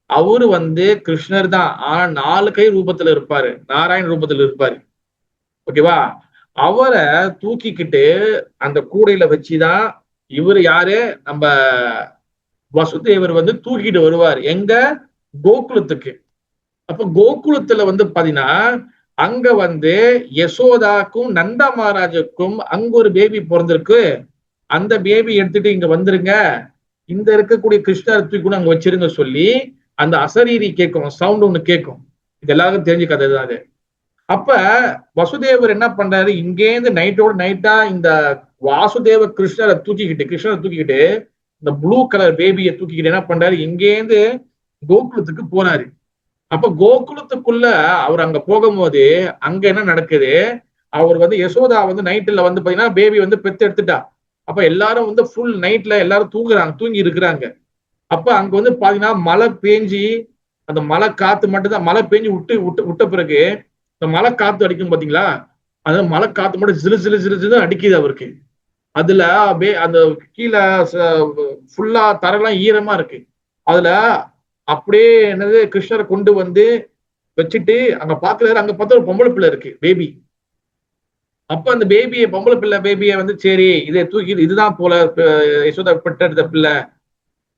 அவரு வந்து கிருஷ்ணர் தான், ஆனா 4 கை ரூபத்துல இருப்பாரு, நாராயண ரூபத்துல இருப்பாரு. ஓகேவா? அவரை தூக்கிக்கிட்டு அந்த கூடையில வச்சுதான் இவரு யாரு, நம்ம வசுதேவர் வந்து தூக்கிட்டு வருவார் எங்க, கோகுலத்துக்கு. அப்ப கோகுலத்துல வந்து பாத்தீங்கன்னா அங்க வந்து யசோதாக்கும் நந்தா மகாராஜுக்கும் அங்க ஒரு பேபி பிறந்திருக்கு. அந்த பேபி எடுத்துட்டு இங்க வந்துருங்க, இந்த இருக்கக்கூடிய கிருஷ்ணர் தூக்கி கூட அங்க வச்சிருங்க சொல்லி அந்த அசரீரி கேட்கும், சவுண்ட் ஒண்ணு கேட்கும். இது எல்லாருக்கும் தெரிஞ்ச கதை தான் அது. அப்ப வசுதேவர் என்ன பண்றாரு, இங்கேருந்து நைட்டோட நைட்டா இந்த வாசுதேவ கிருஷ்ணரை தூக்கிக்கிட்டு இந்த ப்ளூ கலர் பேபியை தூக்கிக்கிட்டு என்ன பண்றாரு, இங்கேருந்து கோகுலத்துக்கு போனாரு. அப்ப கோகுலத்துக்குள்ள அவர் அங்க போகும்போது அங்க என்ன நடக்குது, அவர் வந்து யசோதா வந்து நைட்ல வந்து பாத்தீங்கன்னா பேபி வந்து பெத்து எடுத்துட்டா. அப்ப எல்லாரும் வந்து ஃபுல் நைட்ல எல்லாரும் தூங்கி இருக்கிறாங்க. அப்ப அங்க வந்து பாத்தீங்கன்னா மழை பேஞ்சி, அந்த மழை காத்து மட்டும்தான், மழை பேஞ்சு விட்ட பிறகு இந்த மழை காத்து அடிக்கும் பாத்தீங்களா, அந்த மழை காத்து மட்டும் சிறு அடிக்குது அவருக்கு. அதுல அந்த கீழே ஃபுல்லா தரெல்லாம் ஈரமா இருக்கு. அதுல அப்படியே என்னது கிருஷ்ணரை கொண்டு வந்து வச்சுட்டு அங்க பாக்குறாரு, அங்க பார்த்தா ஒரு பொம்பளை பிள்ளை இருக்கு, பேபி. அப்ப அந்த பேபியை, பொம்பளை பிள்ளை பேபியை வந்து சரி இதை தூக்கி, இதுதான் போல யசோதா பெற்றெடுத்த பிள்ளை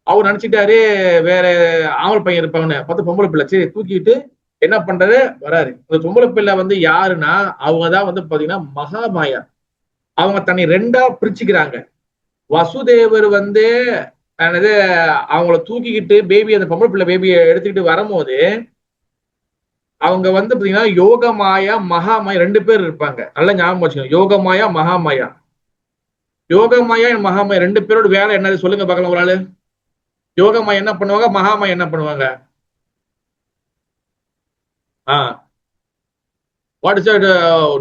அவர் நினைச்சிட்டாரு, வேற ஆம்பளை பையன் இருப்பாங்கன்னு பார்த்து பொம்பளை பிள்ளை. சரி தூக்கிட்டு என்ன பண்றாரு, வராரு. அந்த பொம்பளை பிள்ளை வந்து யாருன்னா அவங்கதான் வந்து பாத்தீங்கன்னா மகாமாயா. அவங்க தன்னை 2ஆ பிரிச்சுக்கிறாங்க. வசுதேவர் வந்து அவங்கள தூக்கிக்கிட்டு பேபி, அந்த பொம்பளை பிள்ளை பேபியை எடுத்துக்கிட்டு வரும்போது அவங்க வந்து பாத்தீங்கன்னா யோகமாயா மகாமாயா 2 பேர் இருப்பாங்க. நல்லா ஞாபகம் வச்சுக்கோங்க, யோகமாயா மகாமாயா. யோகமாயா மகாமாயா 2 பேரோட வேலை என்னது சொல்லுங்க பார்க்கலாம் ஒரு ஆளு. யோகமாயா என்ன பண்ணுவாங்க, மகாமாயா என்ன பண்ணுவாங்க? What is the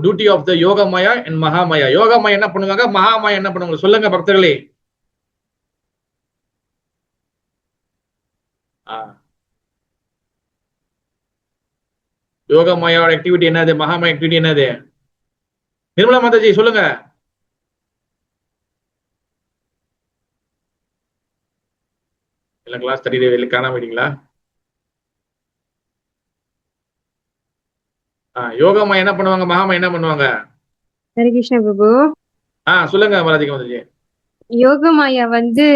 duty of the Yogamaya and மகாமாயா? Yogamaya என்ன பண்ணுவாங்க, மகாமாயா என்ன பண்ணுவாங்க சொல்லுங்க பக்தர்களே. யோகமாயோட ஆக்டிவிட்டி என்னது, மகாமாயா ஆக்டிவிட்டி என்னது? நிர்மலா மாதாஜி சொல்லுங்க. இல்ல கிளாஸ் 30 காணாம போயிட்டீங்களா? யோகமாயா என்ன பண்ணுவாங்க, மகாமாயா என்ன பண்ணுவாங்க? ஹரே கிருஷ்ணா பிரபு. சொல்லுங்க ராதிகா மாதாஜி. யோகமாயா வந்து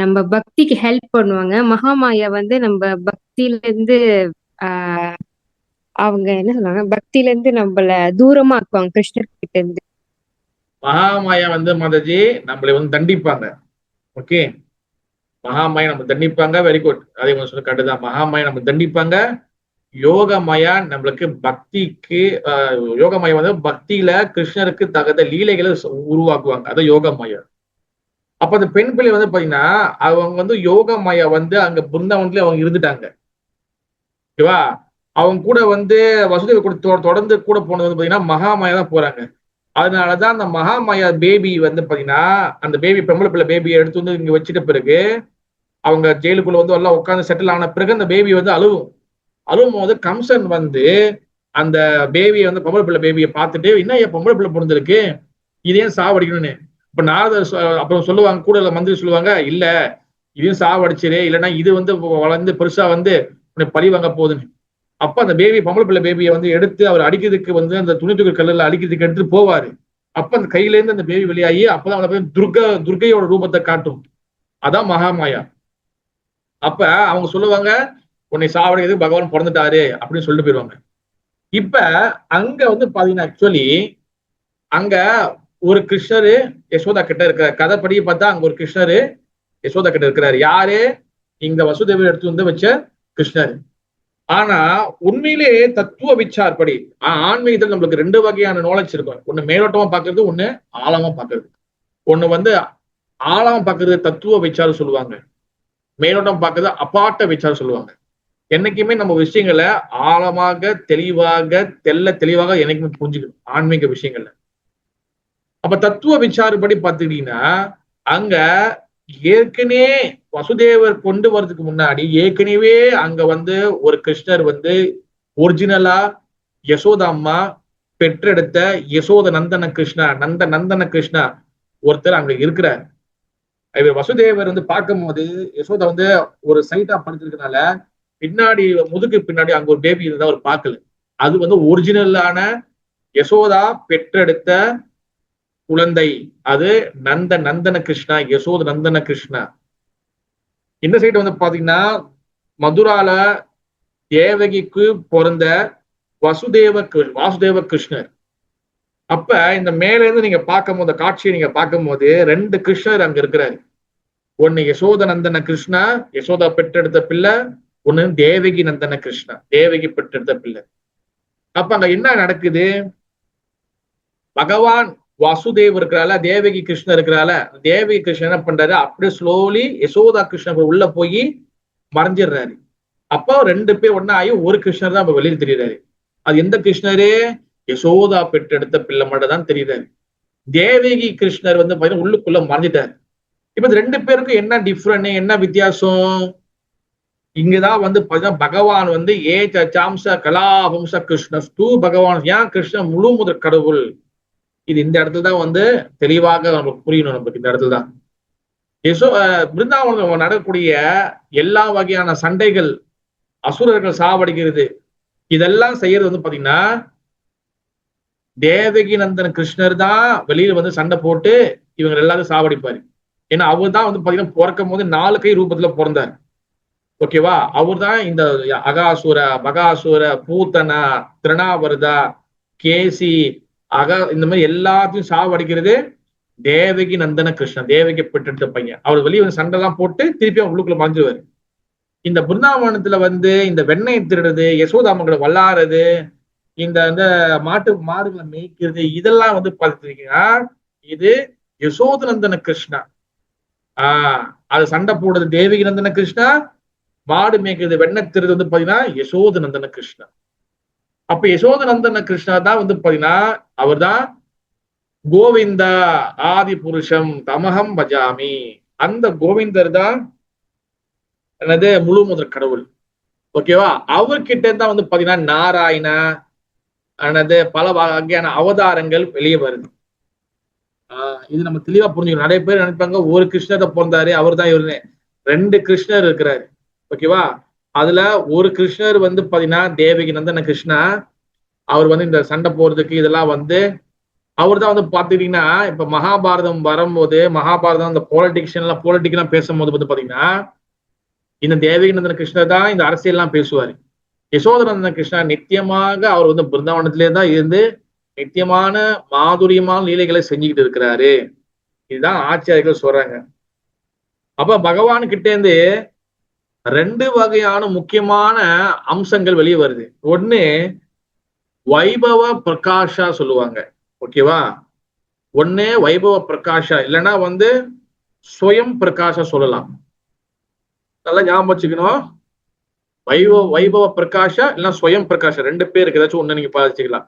நம்ம பக்திக்கு ஹெல்ப் பண்ணுவாங்க. மகாமாயா வந்து நம்ம பக்தியில இருந்து அவங்க என்ன சொல்லுவாங்க, பக்தியில இருந்து நம்மள தூரமா ஆக்குவாங்க கிருஷ்ணர் கிட்ட இருந்து. மகாமாயா வந்து மாதாஜி நம்மளை வந்து தண்டிப்பாங்க. ஓகே, மகாமாயா நம்ம தண்டிப்பாங்க. வெரி குட், அதே மாதிரி சொல்ல கண்டுதான். மகாமாயா நம்ம தண்டிப்பாங்க. யோகமாயா நம்மளுக்கு பக்திக்கு, யோகமாயா வந்து பக்தியில கிருஷ்ணருக்கு தகுந்த லீலைகளை உருவாக்குவாங்க. அதான் யோகமாயா. அப்ப அந்த பெண் பிள்ளை வந்து பாத்தீங்கன்னா அவங்க வந்து யோகமாயா வந்து அங்க பிருந்தாவனத்துல அவங்க இருந்துட்டாங்க. ஓகேவா? அவங்க கூட வந்து வசுதேவ கூட தொடர்ந்து கூட போனது வந்து பாத்தீங்கன்னா மகாமாயா தான் போறாங்க. அதனாலதான் அந்த மகாமாயா பேபி வந்து பாத்தீங்கன்னா அந்த பேபி, பொம்பளை பிள்ளை பேபியை எடுத்து வந்து இங்க வச்சுட்ட பிறகு அவங்க ஜெயிலுக்குள்ள வந்து எல்லாம் உட்காந்து செட்டில் ஆன பிறகு அந்த பேபி வந்து அழுவும் போது கம்சன் வந்து அந்த பேபியை வந்து, பொம்பளை பிள்ளை பேபியை பார்த்துட்டு, என்ன என் பொம்பளை பிள்ளை பிறந்திருக்கு, இதையும் சாவடிக்கணும்னு. இப்ப நாரதர் அப்புறம் சொல்லுவாங்க, கூட மந்திரி சொல்லுவாங்க, இல்ல இதையும் சாவடிச்சிரு, இல்லைன்னா இது வந்து வளர்ந்து பெருசா வந்து பழி வாங்க போகுதுன்னு. அப்ப அந்த பேபி, பொம்பளை பிள்ளை பேபியை வந்து எடுத்து அவர் அடிக்கிறதுக்கு வந்து அந்த துணி தூக்கு கல்லுல அடிக்கிறதுக்கு எடுத்துட்டு போவாரு. அப்ப அந்த கையில இருந்து அந்த பேபி வெளியாகி அப்பதான் அவளை துர்கையோட ரூபத்தை காட்டும். அதான் மகாமாயா. அப்ப அவங்க சொல்லுவாங்க, உன்னை சாவடிக்கிறதுக்கு பகவான் பிறந்துட்டாரு அப்படின்னு சொல்லிட்டு போயிருவாங்க. இப்ப அங்க வந்து பாத்தீங்கன்னா ஆக்சுவலி அங்க ஒரு கிருஷ்ணரு யசோதா கிட்ட இருக்கிற கதைப்படி பார்த்தா அங்க ஒரு கிருஷ்ணரு யசோதா கிட்ட இருக்கிறாரு. யாரு? இந்த வசுதேவர் எடுத்து வந்து வச்ச கிருஷ்ணர். ஆனா உண்மையிலே தத்துவ விச்சார் படி ஆன்மீகத்தில் நம்மளுக்கு 2 வகையான நாலேஜ் இருக்கும். ஒண்ணு மேலோட்டமா பாக்குறது, ஒண்ணு ஆழமா பாக்குறது. ஒண்ணு வந்து ஆழமா பாக்குறது தத்துவ விச்சாரம் சொல்லுவாங்க, மேலோட்டம் பாக்குறது அப்பாட்ட விச்சாரம் சொல்லுவாங்க. என்னைக்குமே நம்ம விஷயங்களை ஆழமாக தெளிவாக என்னைக்குமே புரிஞ்சுக்கணும் ஆன்மீக விஷயங்கள்ல. அப்ப தத்துவ விசாரப்படி பார்த்துக்கிட்டீங்கன்னா அங்க ஏற்கனவே வசுதேவர் கொண்டு வர்றதுக்கு முன்னாடி ஏற்கனவே அங்க வந்து ஒரு கிருஷ்ணர் வந்து ஒரிஜினலா யசோதா அம்மா பெற்றெடுத்த யசோத நந்தன கிருஷ்ணா நந்தன கிருஷ்ணா ஒருத்தர் அங்க இருக்கிறார். இவர் வசுதேவர் வந்து பார்க்கும்போது யசோதா வந்து ஒரு சைட்டா படுத்திருக்கனால பின்னாடி முதுகு பின்னாடி அங்க ஒரு பேபி இருந்தா அவர் பார்க்கல. அது வந்து ஒரிஜினலான யசோதா பெற்றெடுத்த குழந்தை. அது நந்தன கிருஷ்ணா, யசோத நந்தன கிருஷ்ணா. இந்த சைடு வந்து பாத்தீங்கன்னா மதுரால தேவகிக்கு பிறந்த வாசுதேவ கிருஷ்ணர். அப்ப இந்த மேல இருந்து நீங்க பார்க்கும் போது காட்சியை நீங்க பார்க்கும் போது 2 கிருஷ்ணர் அங்க இருக்கிறாரு. ஒன்னு யசோத நந்தன கிருஷ்ணா, யசோதா பெற்றெடுத்த பிள்ளை. ஒன்னு தேவகி நந்தன கிருஷ்ணா, தேவகி பெற்றெடுத்த பிள்ளை. அப்ப அங்க என்ன நடக்குது? பகவான் வாசுதேவ் இருக்கிறால, தேவகி கிருஷ்ணன் இருக்கிறால, தேவகி கிருஷ்ணன் என்ன பண்றாரு, அப்படியே ஸ்லோலி யசோதா கிருஷ்ணன் உள்ள போய் மறைஞ்சிடுறாரு. அப்போ 2 பேர் ஒன்னா ஆகி ஒரு கிருஷ்ணர் தான் வெளியில் தெரியுறாரு. அது எந்த கிருஷ்ணரு? யசோதா பெற்றெடுத்த பிள்ளை மட்டும் தான் தெரியுறாரு. தேவகி கிருஷ்ணர் வந்து பாத்தீங்கன்னா உள்ளுக்குள்ள மறைஞ்சிட்டாரு. இப்ப 2 பேருக்கும் என்ன டிஃப்ரெண்ட், என்ன வித்தியாசம்? இங்கதான் வந்து பாத்தீங்கன்னா பகவான் வந்து சாம்ச கலாவம்ச கிருஷ்ண பகவான். ஏன் கிருஷ்ணன் முழு முதற் கடவுள்? இது இந்த இடத்துல தான் வந்து தெளிவாக நமக்கு புரியணும். நமக்கு இந்த இடத்துல தான் பிருந்தாவனம் நடக்கக்கூடிய எல்லா வகையான சண்டைகள், அசுரர்கள் சாவடிக்கிறது, இதெல்லாம் செய்யறது வந்து பாத்தீங்கன்னா தேவகி நந்தன கிருஷ்ணர் தான் வெளியில வந்து சண்டை போட்டு இவங்க எல்லாரும் சாவடிப்பாரு. ஏன்னா அவர் தான் வந்து பாத்தீங்கன்னா பிறக்கும் போது 4 கை ரூபத்துல பிறந்தார். ஓகேவா? அவர் தான் இந்த அகாசுர, பகாசுர, பூத்தனா, திருணாவரதா, கேசி, இந்த மாதிரி எல்லாத்தையும் சாவடிக்கிறது தேவகி நந்தன கிருஷ்ணன், தேவகி பெற்றெடுத்த பையன். அவர் வெளியே வந்து சண்டை எல்லாம் போட்டு திருப்பி அவங்க உள்ளுக்குள்ள மறைஞ்சிருவாரு. இந்த பிருந்தாவனத்துல வந்து இந்த வெண்ணெய் திருடுறது, யசோதாமங்களை வல்லாறது, இந்த மாடுகளை மேய்க்கிறது, இதெல்லாம் வந்து பார்த்துருக்கீங்கன்னா இது யசோத நந்தன கிருஷ்ணா. அது சண்டை போடுறது தேவகி நந்தன கிருஷ்ணா, மாடு மேய்க்கிறது வெண்ணெய் திருடுறது வந்து பாத்தீங்கன்னா யசோத நந்தன கிருஷ்ணா. அப்ப யசோத நந்தன கிருஷ்ணா தான் வந்து பாத்தீங்கன்னா அவர் தான் கோவிந்தா ஆதி புருஷம் தமகம் பஜாமி. அந்த கோவிந்தர் தான் என்னது முழு முதற் கடவுள். ஓகேவா? அவர்கிட்ட தான் வந்து பாத்தீங்கன்னா நாராயணா பல வகையான அவதாரங்கள் வெளியே வருது. இது நம்ம தெளிவா புரிஞ்சுக்கணும். நிறைய பேர் நினைப்பாங்க ஒரு கிருஷ்ணரை பிறந்தாரு அவர் தான் இவருன்னு. 2 கிருஷ்ணர் இருக்கிறாரு. ஓகேவா? அதுல ஒரு கிருஷ்ணர் வந்து பாத்தீங்கன்னா தேவகி நந்தன கிருஷ்ணா. அவர் வந்து இந்த சண்டை போறதுக்கு இதெல்லாம் வந்து அவர் தான் வந்து பாத்துக்கிட்டீங்கன்னா இப்ப மகாபாரதம் வரும்போது, மகாபாரதம் இந்த பொலிட்டிக்லாம் பேசும்போது வந்து பாத்தீங்கன்னா இந்த தேவகி நந்தன கிருஷ்ணர் தான் இந்த அரசியல் எல்லாம் பேசுவாரு. யசோதநந்தன கிருஷ்ணா நித்தியமாக அவர் வந்து பிருந்தாவனத்திலே தான் இருந்து நித்தியமான மாதுரியமான லீலைகளை செஞ்சுக்கிட்டு இருக்கிறாரு. இதுதான் ஆச்சாரியர்கள் சொல்றாங்க. அப்ப பகவான் கிட்ட இருந்து 2 வகையான முக்கியமான அம்சங்கள் வெளியே வருது. ஒண்ணு வைபவ பிரகாஷா சொல்லுவாங்க. ஓகேவா? ஒண்ணு வைபவ பிரகாஷா, இல்லைன்னா வந்து ஸ்வயம் பிரகாஷா சொல்லலாம். நல்லா ஞாபகம் வச்சுக்கணும். வைபவ பிரகாஷா இல்லைன்னா ஸ்வயம் பிரகாஷா 2 பேருக்கு ஏதாச்சும் ஒண்ணு நீங்க பாதிச்சுக்கலாம்.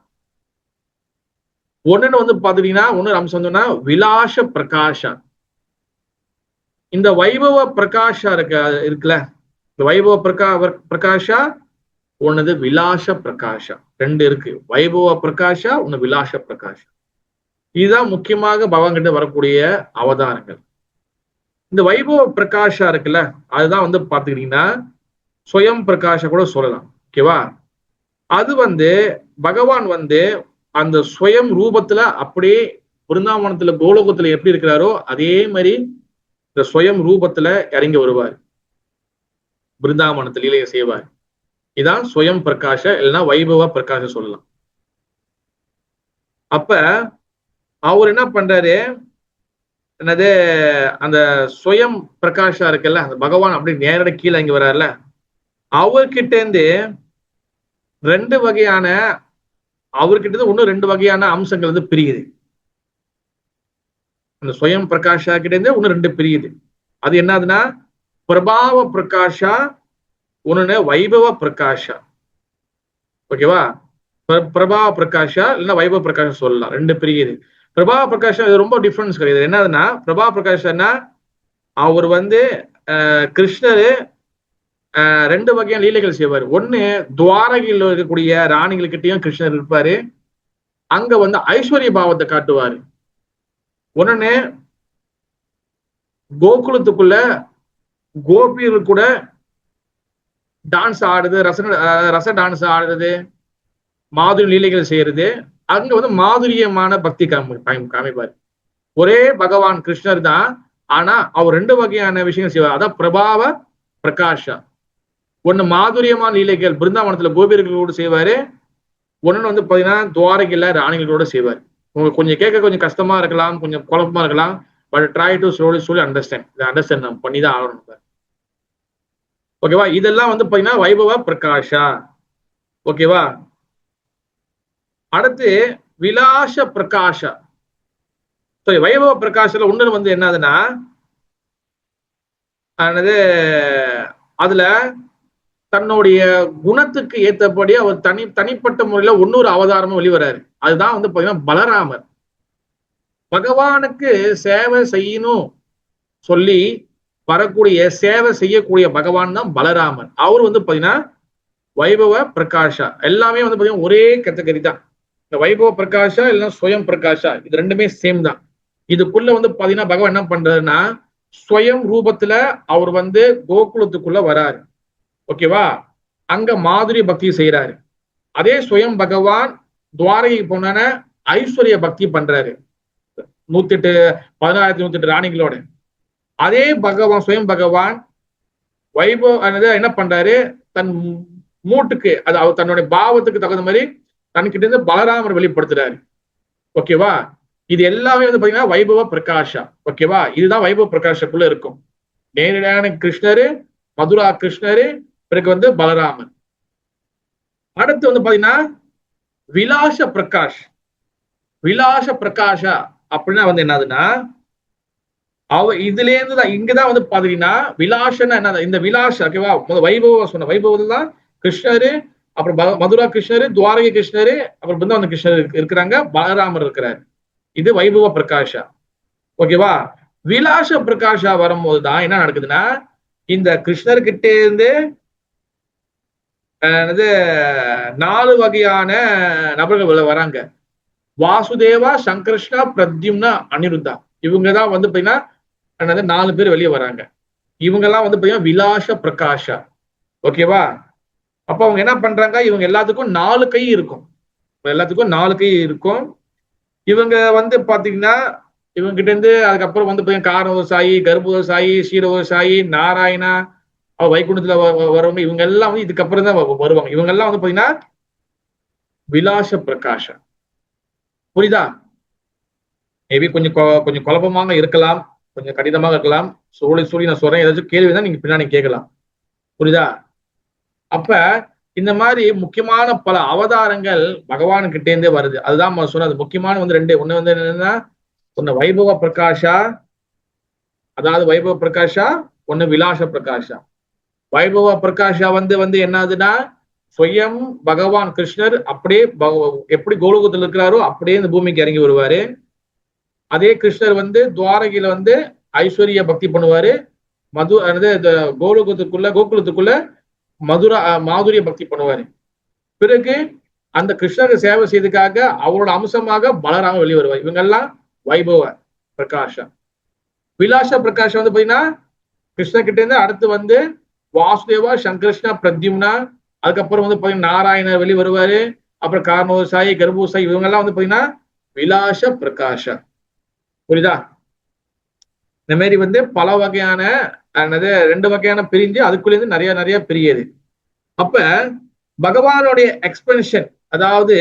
ஒண்ணுன்னு வந்து பாத்துட்டீங்கன்னா ஒண்ணு அம்சம் சொன்னா விலாச பிரகாஷா. இந்த வைபவ பிரகாஷா இருக்குல்ல, இந்த வைபவ பிரகாஷா ஒண்ணுது விலாச பிரகாஷா. 2 இருக்கு. வைபவ பிரகாஷா, ஒண்ணு விலாச பிரகாஷா. இதுதான் முக்கியமாக பகவான் கிட்ட வரக்கூடிய அவதாரங்கள். இந்த வைபவ பிரகாஷா இருக்குல்ல, அதுதான் வந்து பாத்துக்கிட்டீங்கன்னா ஸ்வயம் பிரகாஷா கூட சொல்லலாம். ஓகேவா? அது வந்து பகவான் வந்து அந்த ஸ்வயம் ரூபத்துல அப்படியே பிருந்தாவனத்துல கோலோகத்துல எப்படி இருக்கிறாரோ அதே மாதிரி இந்த ஸ்வயம் ரூபத்துல இறங்கி வருவார். பிருந்தாவனத்துல லீலையை செய்வார். இதான் ஸ்வயம் பிரகாஷ இல்லைன்னா வைபவ பிரகாஷ சொல்லலாம். அப்ப அவர் என்ன பண்றாரு, என்னது அந்த ஸ்வயம் பிரகாஷா இருக்குல்ல, அந்த பகவான் அப்படி நேரடி கீழே இங்க வர்றாருல, அவர்கிட்ட இருந்து 2 வகையான அவர்கிட்ட இருந்து இன்னும் 2 வகையான அம்சங்கள் வந்து பிரியுது. அந்த ஸ்வயம் பிரகாஷா கிட்ட இருந்து இன்னும் 2 பிரியுது. அது என்னதுன்னா பிரபாவ பிரகாஷா, ஒண்ணு வைபவ பிரகாஷா. ஓகேவா? பிரபாவ பிரகாஷா இல்லைன்னா வைபவ பிரகாஷா சொல்லலாம். 2 பிரியுது. பிரபாவ பிரகாஷா இது ரொம்ப டிஃபரன்ஸ் கிடையாது. என்னதுன்னா பிரபாவ பிரகாஷன்னா அவர் வந்து கிருஷ்ணரு 2 வகையான லீலைகள் செய்வார். ஒண்ணு, துவாரகையில் இருக்கக்கூடிய ராணிகளுக்கிட்டையும் கிருஷ்ணர் இருப்பாரு. அங்க வந்து ஐஸ்வர்ய பாவத்தை காட்டுவாரு. ஒண்ணு, கோகுலத்துக்குள்ள கோபியர்கள் கூட டான்ஸ் ஆடுது, ரச டான்ஸ் ஆடுறது, மாதுரி லீலைகள் செய்யறது. அங்க வந்து மாதுரியமான பக்தி காமிப்பாரு. ஒரே பகவான் கிருஷ்ணர் தான், ஆனா அவர் 2 வகையான விஷயங்கள் செய்வார். அதான் பிரபாவ பிரகாஷா. ஒண்ணு மாதுரியமான லீலைகள் பிருந்தாவனத்துல கோபியர்களோடு செய்வாரு. ஒண்ணு வந்து பாத்தீங்கன்னா துவாரகையில ராணிகளோட செய்வார். உங்களுக்கு கொஞ்சம் கேட்க கொஞ்சம் கஷ்டமா இருக்கலாம், கொஞ்சம் குழப்பமா இருக்கலாம். But try to slowly understand. இதை அண்டர்ஸ்டாண்ட் நம்ம பண்ணி தான் ஆகணும். ஓகேவா? இதெல்லாம் வந்து பாத்தீங்கன்னா வைபவ பிரகாஷா. ஓகேவா? அடுத்து விலாச பிரகாஷா. வைபவ பிரகாஷ்ல ஒண்ணு வந்து என்னதுன்னா, அதுல தன்னுடைய குணத்துக்கு ஏற்றபடி அவர் தனிப்பட்ட முறையில இன்னொரு அவதாரமும் வெளிவராரு. அதுதான் வந்து பாத்தீங்கன்னா பலராமர். பகவானுக்கு சேவை செய்யணும் சொல்லி வரக்கூடிய சேவை செய்யக்கூடிய பகவான் தான் பலராமர். அவர் வந்து பாத்தீங்கன்னா வைபவ பிரகாஷா. எல்லாமே வந்து பாத்தீங்கன்னா ஒரே கேட்டகரி தான். இந்த வைபவ பிரகாஷா இல்லைன்னா ஸ்வயம் பிரகாஷா, இது ரெண்டுமே சேம் தான். இதுக்குள்ள வந்து பாத்தீங்கன்னா பகவான் என்ன பண்றாருன்னா, ஸ்வயம் ரூபத்துல அவர் வந்து கோகுலத்துக்குள்ள வராரு. ஓகேவா? அங்க மாதுரிய பக்தி செய்யறாரு. அதே ஸ்வயம் பகவான் துவாரகை போன ஐஸ்வர்ய பக்தி பண்றாரு 16,108 ராணிகளோட. அதே பகவான் ஸ்வயம் பகவான் வைபவ என்ன பண்றாரு, தன் மூட்டுக்கு, அது அவர் தன்னுடைய பாவத்துக்கு தகுந்த மாதிரி தன்கிட்ட இருந்து பலராமர் வெளிப்படுத்துறாரு. ஓகேவா? இது எல்லாமே வந்து பாத்தீங்கன்னா வைபவ பிரகாஷா. ஓகேவா? இதுதான் வைபவ பிரகாஷக்குள்ள இருக்கும். நேரடியான கிருஷ்ணரு, மதுரா கிருஷ்ணரு, பிறகு வந்து பலராமன். அடுத்து வந்து பாத்தீங்கன்னா விலாச பிரகாஷ். விலாச பிரகாஷா அப்படின்னா வந்து என்னதுன்னா, இதுல இருந்து தான் இங்கதான் வந்து பாத்தீங்கன்னா விலாசன்னா என்ன, இந்த விலாச ஓகேவா, வைபவ சொன்ன வைபவம் தான் கிருஷ்ணரு, அப்புறம் மதுரா கிருஷ்ணரு, துவாரகை கிருஷ்ணரு, அப்புறம் பிருந்தாவன கிருஷ்ணர் இருக்கிறாங்க, பலராமர் இருக்கிறாரு. இது வைபவ பிரகாஷா. ஓகேவா? விலாச பிரகாஷா வரும்போதுதான் என்ன நடக்குதுன்னா, இந்த கிருஷ்ணர்கிட்ட இருந்து 4 வகையான நபர்கள் வராங்க. வாசுதேவா, சங்கர்ஷ்ணா, பிரத்யும்னா, அனிருத்தா. இவங்கதான் வந்து பாத்தீங்கன்னா 4 பேர் வெளியே வராங்க. இவங்கெல்லாம் வந்து பாத்தீங்கன்னா விலாச பிரகாஷா. ஓகேவா? அப்ப அவங்க என்ன பண்றாங்க, இவங்க எல்லாத்துக்கும் 4 கை இருக்கும். எல்லாத்துக்கும் 4 கை இருக்கும். இவங்க வந்து பாத்தீங்கன்னா இவங்க கிட்ட இருந்து அதுக்கப்புறம் வந்து காரணவசாயி, கர்ப்பவசாயி, ஷீரவசாயி, நாராயணா, வைகுண்டத்துல வரவங்க, இவங்க எல்லாம் வந்து இதுக்கப்புறம் தான் வருவாங்க. இவங்க எல்லாம் வந்து பாத்தீங்கன்னா விலாச பிரகாஷா. புரியுதா? மேபி கொஞ்சம் குழப்பமாக இருக்கலாம், கொஞ்சம் கடினமாக இருக்கலாம். சொல்லி நான் சொல்றேன். ஏதாச்சும் கேள்விதான் நீங்க பின்னாடி கேட்கலாம். புரியுதா? அப்ப இந்த மாதிரி முக்கியமான பல அவதாரங்கள் பகவான் கிட்டே இருந்தே வருது. அதுதான் சொன்னது. முக்கியமான வந்து 2. ஒண்ணு வந்து என்னன்னா, ஒண்ணு வைபவ பிரகாஷா, அதாவது வைபவ பிரகாஷா, ஒண்ணு விலாச பிரகாஷா. வைபவ பிரகாஷா வந்து என்னதுன்னா, ஸ்வயம் பகவான் கிருஷ்ணர் அப்படியே எப்படி கோலோகத்தில் இருக்கிறாரோ அப்படியே இந்த பூமிக்கு இறங்கி வருவாரு. அதே கிருஷ்ணர் வந்து துவாரகையில வந்து ஐஸ்வர்ய பக்தி பண்ணுவாரு. கோகுலத்துக்குள்ள மாதுரிய பக்தி பண்ணுவாரு. பிறகு அந்த கிருஷ்ணருக்கு சேவை செய்ததுக்காக அவரோட அம்சமாக பலராம வெளியே வருவார். இவங்கெல்லாம் வைபவ பிரகாஷா. விலாச பிரகாஷம் வந்து பாத்தீங்கன்னா கிருஷ்ணகிட்ட இருந்து அடுத்து வந்து வாசுதேவா, சங்கர்ஷ்ணா, பிரத்யும்னா, அதுக்கப்புறம் வந்து பாத்தீங்கன்னா நாராயணர் வெளியே வருவாரு. அப்புறம் காரணவசாயி, கர்ப்பவசாயி, இவங்க எல்லாம் வந்து பாத்தீங்கன்னா விலாச பிரகாஷா. புரியுதா? இந்த மாதிரி வந்து பல வகையான 2 வகையான பிரிஞ்சு அதுக்குள்ள இருந்து நிறைய பிரியுது. அப்ப பகவானுடைய எக்ஸ்பென்ஷன், அதாவது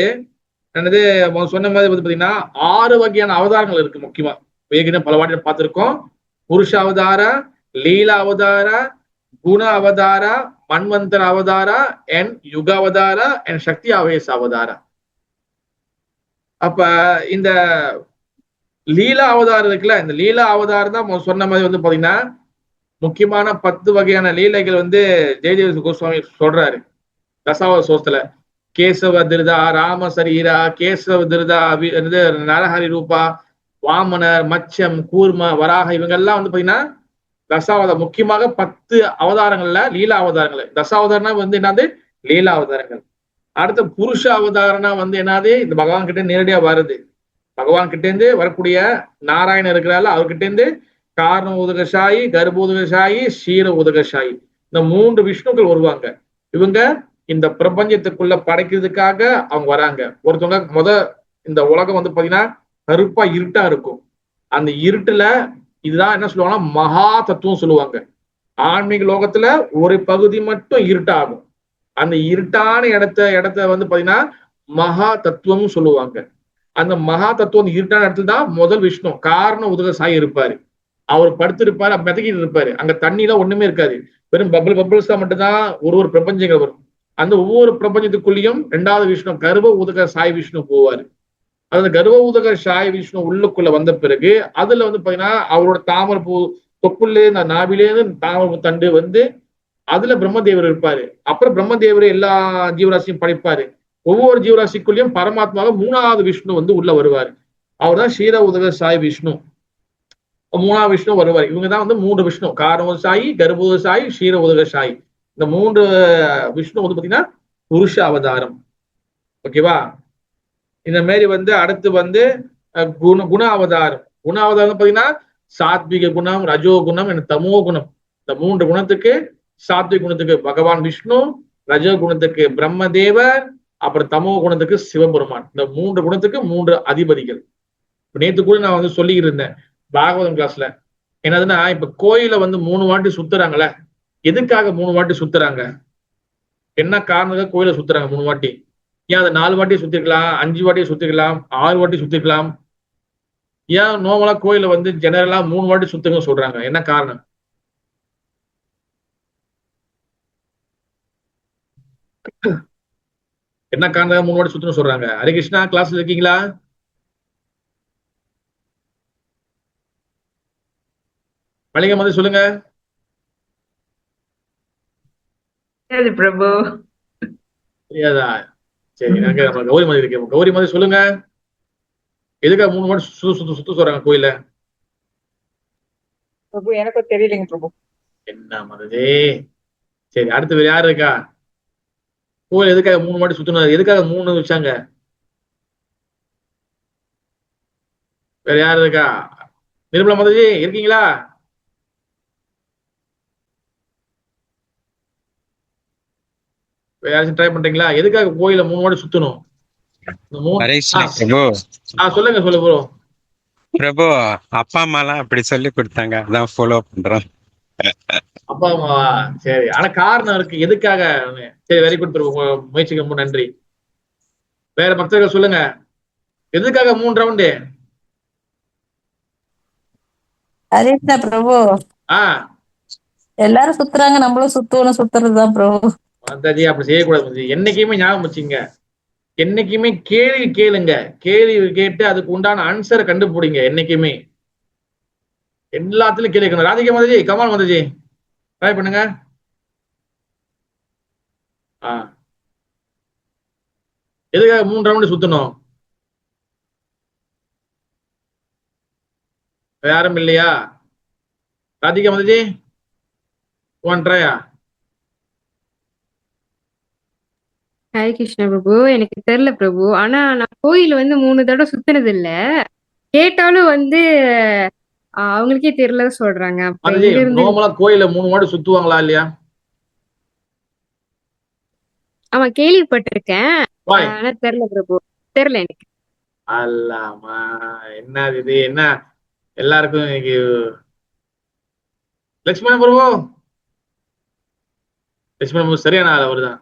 சொன்ன மாதிரி வந்து பாத்தீங்கன்னா 6 வகையான அவதாரங்கள் இருக்கு. முக்கியமா ஏற்கனவே பல வாட்டி பார்த்திருக்கோம். புருஷ அவதாரா, லீலா அவதாரா, குண அவதாரா, மன்வந்தர அவதாரா, அண்ட் யுக அவதாரா, அண்ட் சக்தி ஆவேச அவதாரா. அப்ப இந்த லீலா அவதாரம் இருக்குல்ல, இந்த லீலா அவதாரம் தான் சொன்ன மாதிரி வந்து பாத்தீங்கன்னா முக்கியமான 10 வகையான லீலைகள் வந்து ஜெயதேவ கோஸ்வாமி சொல்றாரு தசாவ சோஸ்துல. கேசவ திருதா, ராம சரீரா, கேசவ திருதா, நரஹரி ரூபா, வாமனர், மச்சம், கூர்ம, வராக, இவங்க எல்லாம் வந்து பாத்தீங்கன்னா தசாவதாரம் முக்கியமாக 10 அவதாரங்கள்ல லீலா அவதாரங்கள். தசாவதாரம்னா வந்து என்னது? லீலா அவதாரங்கள். அடுத்த புருஷ அவதாரம்னா வந்து என்னது? இந்த பகவான் கிட்ட நேரடியா வருது. பகவான் கிட்ட இருந்து வரக்கூடிய நாராயணன் இருக்கிறாள், அவர்கிட்ட இருந்து காரண உதகசாயி, கர்ப்ப உதகசாயி, ஷீர உதகசாயி, இந்த 3 விஷ்ணுக்கள் வருவாங்க. இவங்க இந்த பிரபஞ்சத்துக்குள்ள படைக்கிறதுக்காக அவங்க வராங்க. ஒருத்தவங்க இந்த உலகம் வந்து பாத்தீங்கன்னா கருப்பா இருட்டா இருக்கும். அந்த இருட்டுல இதுதான் என்ன சொல்லுவாங்கன்னா மகா தத்துவம் சொல்லுவாங்க. ஆன்மீக லோகத்துல ஒரு பகுதி மட்டும் இருட்டாகும். அந்த இருட்டான இடத்த வந்து பாத்தீங்கன்னா மகா தத்துவம் சொல்லுவாங்க. அந்த மகா தத்துவம் இருட்டான இடத்துல தான் முதல் விஷ்ணு காரண உதகசாயி இருப்பாரு. அவர் படுத்திருப்பாரு, மிதக்கிட்டு இருப்பாரு. அங்க தண்ணிலாம் ஒண்ணுமே இருக்காது, வெறும் பபிள்ஸ் தான் மட்டும்தான் ஒரு பிரபஞ்சங்கள் வரும். அந்த ஒவ்வொரு பிரபஞ்சத்துக்குள்ளேயும் 2வது விஷ்ணு கர்ப்ப உதக சாய் விஷ்ணு போவாரு. அந்த கர்ப்ப உதக சாய் விஷ்ணு உள்ளுக்குள்ள வந்த பிறகு அதுல வந்து பாத்தீங்கன்னா அவரோட தாமரை பூ தொப்புள்ளே இந்த நாவிலேருந்து தாமரை பூ தண்டு வந்து அதுல பிரம்மதேவர் இருப்பாரு. அப்புறம் பிரம்மதேவர் எல்லா ஜீவராசியும் படைப்பாரு. ஒவ்வொரு ஜீவராசிக்குள்ளேயும் பரமாத்மாவை 3வது விஷ்ணு வந்து உள்ள வருவார். அவர் தான் ஷீர உதக சாய் விஷ்ணு. 3வது விஷ்ணு வருவார். இவங்கதான் வந்து 3 விஷ்ணு, காரண சாயி, கர்ப்ப சாயி, ஷீர உதக சாயி. இந்த 3 விஷ்ணு வந்து பாத்தீங்கன்னா புருஷ அவதாரம். ஓகேவா? இந்த மாதிரி வந்து அடுத்து வந்து குண அவதாரம். குண அவதாரம் பாத்தீங்கன்னா சாத்விக குணம், ரஜோ குணம், தமோ குணம். இந்த 3 குணத்துக்கு, சாத்விக குணத்துக்கு பகவான் விஷ்ணு, ரஜோ குணத்துக்கு பிரம்மதேவர், அப்புறம் தமோ குணத்துக்கு சிவபெருமான். இந்த 3 குணத்துக்கு 3 அதிபதிகள். நேத்து கூட நான் வந்து சொல்லிக்கிட்டு இருந்தேன் பாகவதம் கிளாஸ்ல. என்னதுன்னா இப்ப கோயில வந்து 3 வாட்டி சுத்துறாங்கல்ல, எதுக்காக 3 வாட்டி சுத்துறாங்க? என்ன காரணத்துக்காக கோயில சுத்துறாங்க 3 வாட்டி? ஏன் அதை 4 வாட்டி சுத்திருக்கலாம், 5 வாட்டி சுத்திருக்கலாம், 6 வாட்டி சுத்திருக்கலாம்? ஏன் நோமலா கோயில வந்து ஜெனரலா 3 வாட்டி சுத்துங்க சொல்றாங்க? என்ன காரணம்? என்ன காரணம் 3 வாட்டி சுத்தணும் சொல்றாங்க? ஹரே கிருஷ்ணா, கிளாஸ்ல இருக்கீங்களா? மளிகை மாதிரி சொல்லுங்க. பிரபு. தெரியாதா? சரி, எனக்கு நம்ம கௌரி மாதிரி இருக்கேன். கௌரி மாதிரி சொல்லுங்க. எதுக்காக 3 வாட்டி சுத்த சொல்றாங்க கோயில? பிரபு எனக்கும் தெரியலைங்க பிரபு. என்ன மாதிரி? சரி, அடுத்து வேற யாரு இருக்கா? கோயில் எதுக்காக 3 வாட்டி சுத்தணும்? எதுக்காக 3 வச்சாங்க? வேற யாரு இருக்கா? நிர்மலா மாதாஜி இருக்கீங்களா? வேற யாராச்சும் ட்ரை பண்றீங்களா? எதுக்காக கோயில 3 வாட்டி சுத்தணும்? சொல்லுங்க ப்ரோ. பிரபு, அப்பா அம்மா எல்லாம் அப்படி சொல்லி கொடுத்தாங்க, அதான் ஃபாலோ பண்றோம். அப்பா அம்மாவா? சரி, ஆனா காரணம் இருக்கு எதுக்காக. சரி, வெரி குட் பிரபு, முயற்சிக்கு ரொம்ப நன்றி. வேற பக்தர்கள் சொல்லுங்க, எதுக்காக 3 ரவுண்டு? அதேதான் பிரபு, எல்லாரும் சுத்துறாங்க, நம்மளும் சுத்துறதுதான் பிரபு. மாதாஜி அப்படி செய்யக்கூடாது. என்னைக்குமே ஞாபகம் வச்சுங்க, என்னைக்குமே கேள்வி கேளுங்க. கேள்வி கேட்டு அதுக்கு உண்டான ஆன்சரை கண்டுபிடிங்க. என்னைக்குமே எல்லாத்துலயும் கேள்வி கேட்கணும். ராதிகா மாதாஜி, கமால் மாதாஜி ட்ரை பண்ணுங்க. எதுக்காக 3 ரவுண்டு சுத்தணும்? யாரும் இல்லையா? ராதிகா மாதாஜி, 1 ட்ரையா? ஹரே கிருஷ்ணா பிரபு, எனக்கு தெரியல பிரபு. ஆனா நான் கோயில் வந்து 3 தடவை சுத்தினது இல்ல. கேட்டாலும் வந்து அவங்களுக்கே தெரியல சொல்றாங்க. நார்மலா கோயில 3 வாட்டி சுத்துவாங்களா இல்லையா? ஆமா, கேள்விப்பட்டிருக்கேன், ஆனா தெரியல பிரபு, தெரியல எனக்கு. அல்லாமா, என்ன இது? என்ன எல்லாருக்கும் இன்னைக்கு லட்சுமண பிரபு, லட்சுமண பிரபு சரியான ஆள் அவர்தான்.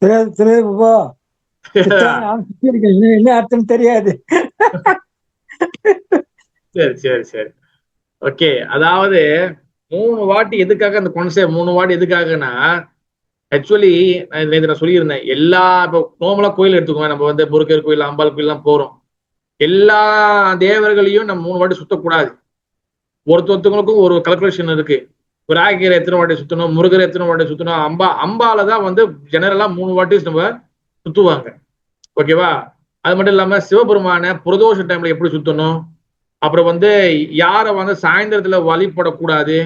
தெரியாது பாபா, என்ன அர்த்தம் தெரியாது. சரி சரி சரி, ஓகே. அதாவது 3 வாட்டி எதுக்காக அந்த கான்செப்ட் 3 வாட்டி எதுக்காகனா, ஆக்சுவலி நான் சொல்லியிருந்தேன், எல்லா இப்போ நோமலா கோயில் எடுத்துக்கோங்க. நம்ம வந்து முருகர் கோயில், அம்பாள் கோயில் எல்லாம் போறோம். எல்லா தேவர்களையும் நம்ம 3 வாட்டி சுத்தக்கூடாது. ஒருத்தவங்களுக்கும் ஒரு கல்குலேஷன் இருக்கு. விநாயகரை எத்தனை வாட்டி சுத்தணும், முருகரை எத்தனை வாட்டி சுத்தணும், அம்பால தான் வந்து ஜெனரலா 3 வாட்டி நம்ம சுத்துவாங்க. ஓகேவா? அது மட்டும் இல்லாம சிவபெருமான பிரதோஷ டைம்ல எப்படி சுத்தணும், அப்புறம் வந்து யாரை வந்து சாயந்தரத்துல வழிபடக்கூடாது,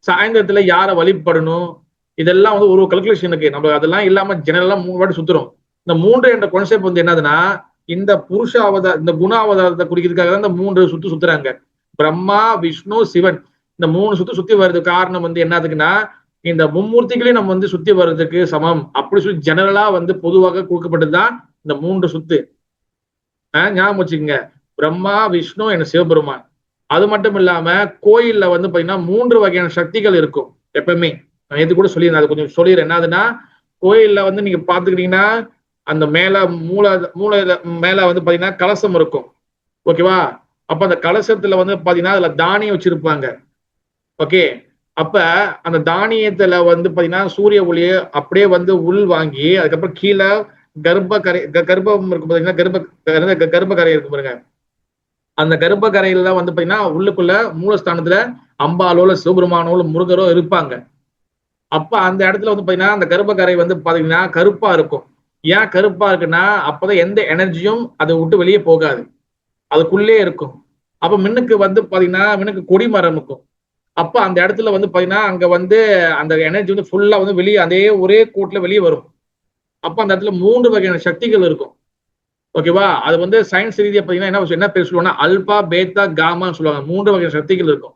சாயந்தரத்துல யாரை வழிபடணும், இதெல்லாம் வந்து ஒரு கல்குலேஷன் இருக்கு. நம்ம அதெல்லாம் இல்லாம ஜெனரலா 3 வாட்டி சுத்துறோம். இந்த 3 என்ற கான்செப்ட் வந்து என்னதுன்னா, இந்த புருஷ அவதார இந்த குண அவதாரத்தை குறிக்கிறதுக்காக தான் இந்த 3 சுத்துறாங்க. பிரம்மா, விஷ்ணு, சிவன் இந்த 3 சுத்தி வர்றதுக்கு காரணம் வந்து என்னதுக்குன்னா, இந்த மும்மூர்த்திகளையும் நம்ம வந்து சுத்தி வர்றதுக்கு சமம் அப்படி சொல்லி ஜெனரலா வந்து பொதுவாக கொடுக்கப்பட்டதுதான் இந்த 3 சுத்து. ஞாபகம் வச்சுக்கோங்க. பிரம்மா, விஷ்ணு என்ன சிவபெருமான். அது மட்டும் இல்லாம கோயில்ல வந்து பாத்தீங்கன்னா 3 வகையான சக்திகள் இருக்கும் எப்பவுமே. நான் எது கூட சொல்லியிருந்தேன், அது கொஞ்சம் சொல்லிடுறேன். என்னதுன்னா, கோயில்ல வந்து நீங்க பாத்துக்கிட்டீங்கன்னா அந்த மேல மூல மேல வந்து பாத்தீங்கன்னா கலசம் இருக்கும். ஓகேவா? அப்ப அந்த கலசத்துல வந்து பாத்தீங்கன்னா அதுல தானியம் வச்சிருப்பாங்க. ஓகே, அப்ப அந்த தானியத்துல வந்து பாத்தீங்கன்னா சூரிய ஒளியை அப்படியே வந்து உள் வாங்கி அதுக்கப்புறம் கீழே கர்ப்பம் இருக்கு பாத்தீங்கன்னா கர்ப்பக்கரை இருக்கு பாருங்க. அந்த கர்ப்பக்கரையில வந்து பாத்தீங்கன்னா உள்ளுக்குள்ள மூலஸ்தானத்துல அம்பாலோ இல்ல சிவபெருமானோ இல்ல முருகரோ இருப்பாங்க. அப்ப அந்த இடத்துல வந்து பாத்தீங்கன்னா அந்த கர்ப்பக்கரை வந்து பாத்தீங்கன்னா கருப்பா இருக்கும். ஏன் கருப்பா இருக்குன்னா அப்பதான் எந்த எனர்ஜியும் அதை விட்டு வெளியே போகாது, அதுக்குள்ளே இருக்கும். அப்ப மின்னுக்கு வந்து பாத்தீங்கன்னா மின்னுக்கு கொடிமரம் இருக்கும். அப்ப அந்த இடத்துல வந்து பாத்தீங்கன்னா அங்க வந்து அந்த எனர்ஜி வந்து ஃபுல்லா வந்து வெளியே அதே ஒரே கோட்ல வெளியே வரும். அப்ப அந்த இடத்துல 3 வகையான சக்திகள் இருக்கும். ஓகேவா? அது வந்து சயின்ஸ் ரீதியா பாத்தீங்கன்னா என்ன பேர் சொல்லுவாங்கன்னா அல்பா, பேத்தா, காமான்னு சொல்லுவாங்க. 3 வகையான சக்திகள் இருக்கும்.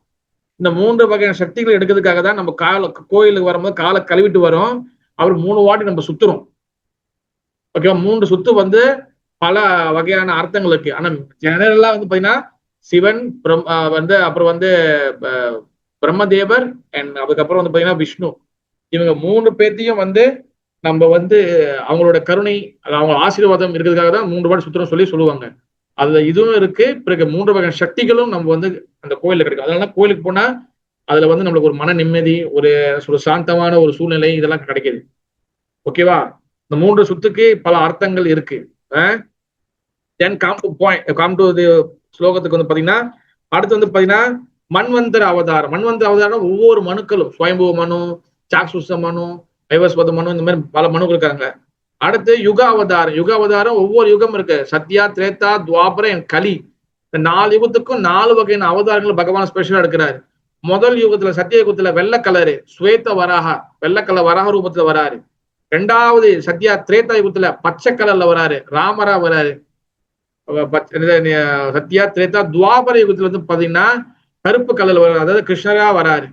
இந்த 3 வகையான சக்திகள் எடுக்கிறதுக்காக தான் நம்ம கோயிலுக்கு வரும்போது காலை கழுவிட்டு வரோம். அவர் 3 வாட்டி நம்ம சுத்துறோம். ஓகேவா? 3 சுத்து வந்து பல வகையான அர்த்தங்கள் இருக்கு. ஆனா ஜெனரலா வந்து பாத்தீங்கன்னா சிவன் வந்து அப்புறம் வந்து பிரம்மதேவர் அண்ட் அதுக்கப்புறம் வந்து பாத்தீங்கன்னா விஷ்ணு, இவங்க 3 பேர்த்தையும் வந்து நம்ம வந்து அவங்களோட கருணை அவங்க ஆசீர்வாதம் இருக்கிறதுக்காக தான் 3 வாட்டி சுத்துறோம் சொல்லுவாங்க. அதுல இதுவும் இருக்கு. பிறகு 3 வகையான சக்திகளும் நம்ம வந்து அந்த கோயில்ல கிடைக்கும். அதனால கோயிலுக்கு போனா அதுல வந்து நம்மளுக்கு ஒரு மன நிம்மதி, ஒரு சாந்தமான ஒரு சூழ்நிலை இதெல்லாம் கிடைக்குது. ஓகேவா? இந்த 3 சுத்துக்கு பல அர்த்தங்கள் இருக்கு. தென் கம் டு ஸ்லோகத்துக்கு வந்து பாத்தீங்கன்னா அடுத்து வந்து பாத்தீங்கன்னா மன்வந்தர அவதாரம். மன்வந்தர அவதாரம் ஒவ்வொரு மனுக்களும் ஸ்வயம்பு மனு, சாக்சுச மனு, வைவஸ்வத மனு, இந்த மாதிரி பல மனுக்கள் இருக்காங்க. அடுத்து யுக அவதாரம். யுக அவதாரம் ஒவ்வொரு யுகம் இருக்கு. சத்யா, திரேதா, துவாபர அண்ட் கலி. இந்த 4 யுகத்துக்கும் 4 வகையான அவதாரங்கள் பகவான் ஸ்பெஷலா எடுக்கிறாரு. முதல் யுகத்துல சத்திய யுகத்துல வெள்ளை கலரு ஸ்வேத வராக, வெள்ளை கலர் வராக ரூபத்துல வராரு. 2வது சத்யா திரேதா யுகத்துல பச்சை கலர்ல வராரு, ராமரா வராரு. சத்யா திரேதா துவாபர யுகத்துல வந்து பாத்தீங்கன்னா கருப்பு கலர்ல வராரு, அதாவது கிருஷ்ணரா வராரு.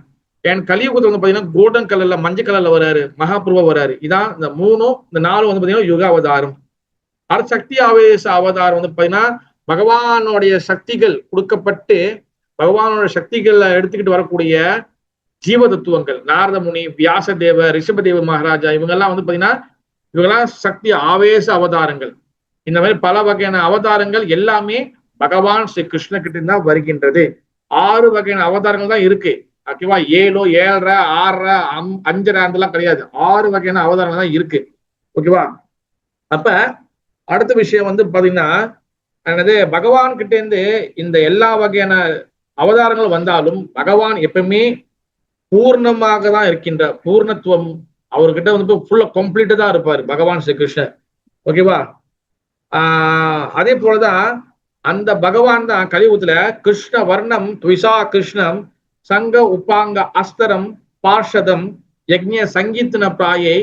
என் கலியுகத்துல வந்து பாத்தீங்கன்னா கோல்டன் கலர்ல மஞ்சள் கலர்ல வராரு, மகாபுருவா வராரு. இதான் இந்த 3 இந்த 4 வந்து பாத்தீங்கன்னா யுக அவதாரம். அடுத்த சக்தி ஆவேச அவதாரம் வந்து பாத்தீங்கன்னா பகவானுடைய சக்திகள் கொடுக்கப்பட்டு பகவானோட சக்திகளை எடுத்துக்கிட்டு வரக்கூடிய ஜீவ தத்துவங்கள், நாரத முனி, வியாசதேவ, ரிஷபதேவ மகாராஜா, இவங்கெல்லாம் வந்து பாத்தீங்கன்னா இவங்கெல்லாம் சக்தி ஆவேச அவதாரங்கள். இந்த மாதிரி பல வகையான அவதாரங்கள் எல்லாமே பகவான் ஸ்ரீ கிருஷ்ண கிட்ட தான் வருகின்றது. 6 வகையான அவதாரங்கள் தான் இருக்கு. ஓகேவா? 7, 7, 6, 5 அதெல்லாம் கிடையாது. 6 வகையான அவதாரங்கள் தான் இருக்கு. ஓகேவா? அப்ப அடுத்த விஷயம் வந்து பாத்தீங்கன்னா என்னது, பகவான் கிட்ட இருந்து இந்த எல்லா வகையான அவதாரங்கள் வந்தாலும் பகவான் எப்பவுமே பூர்ணமாக தான் இருக்கின்ற பூர்ணத்துவம் அவர்கிட்ட வந்து ஃபுல்லா கம்ப்ளீட்டா தான் இருப்பாரு பகவான் ஸ்ரீ கிருஷ்ணர். ஓகேவா? அதே போலதான் அந்த பகவான் தான் கலியுகத்துல கிருஷ்ண வர்ணம் துவிசா கிருஷ்ணம் சங்க உப்பாங்க அஸ்தரம் பார்ஷதம் யக்ஞ சங்கீர்த்தன பிராயை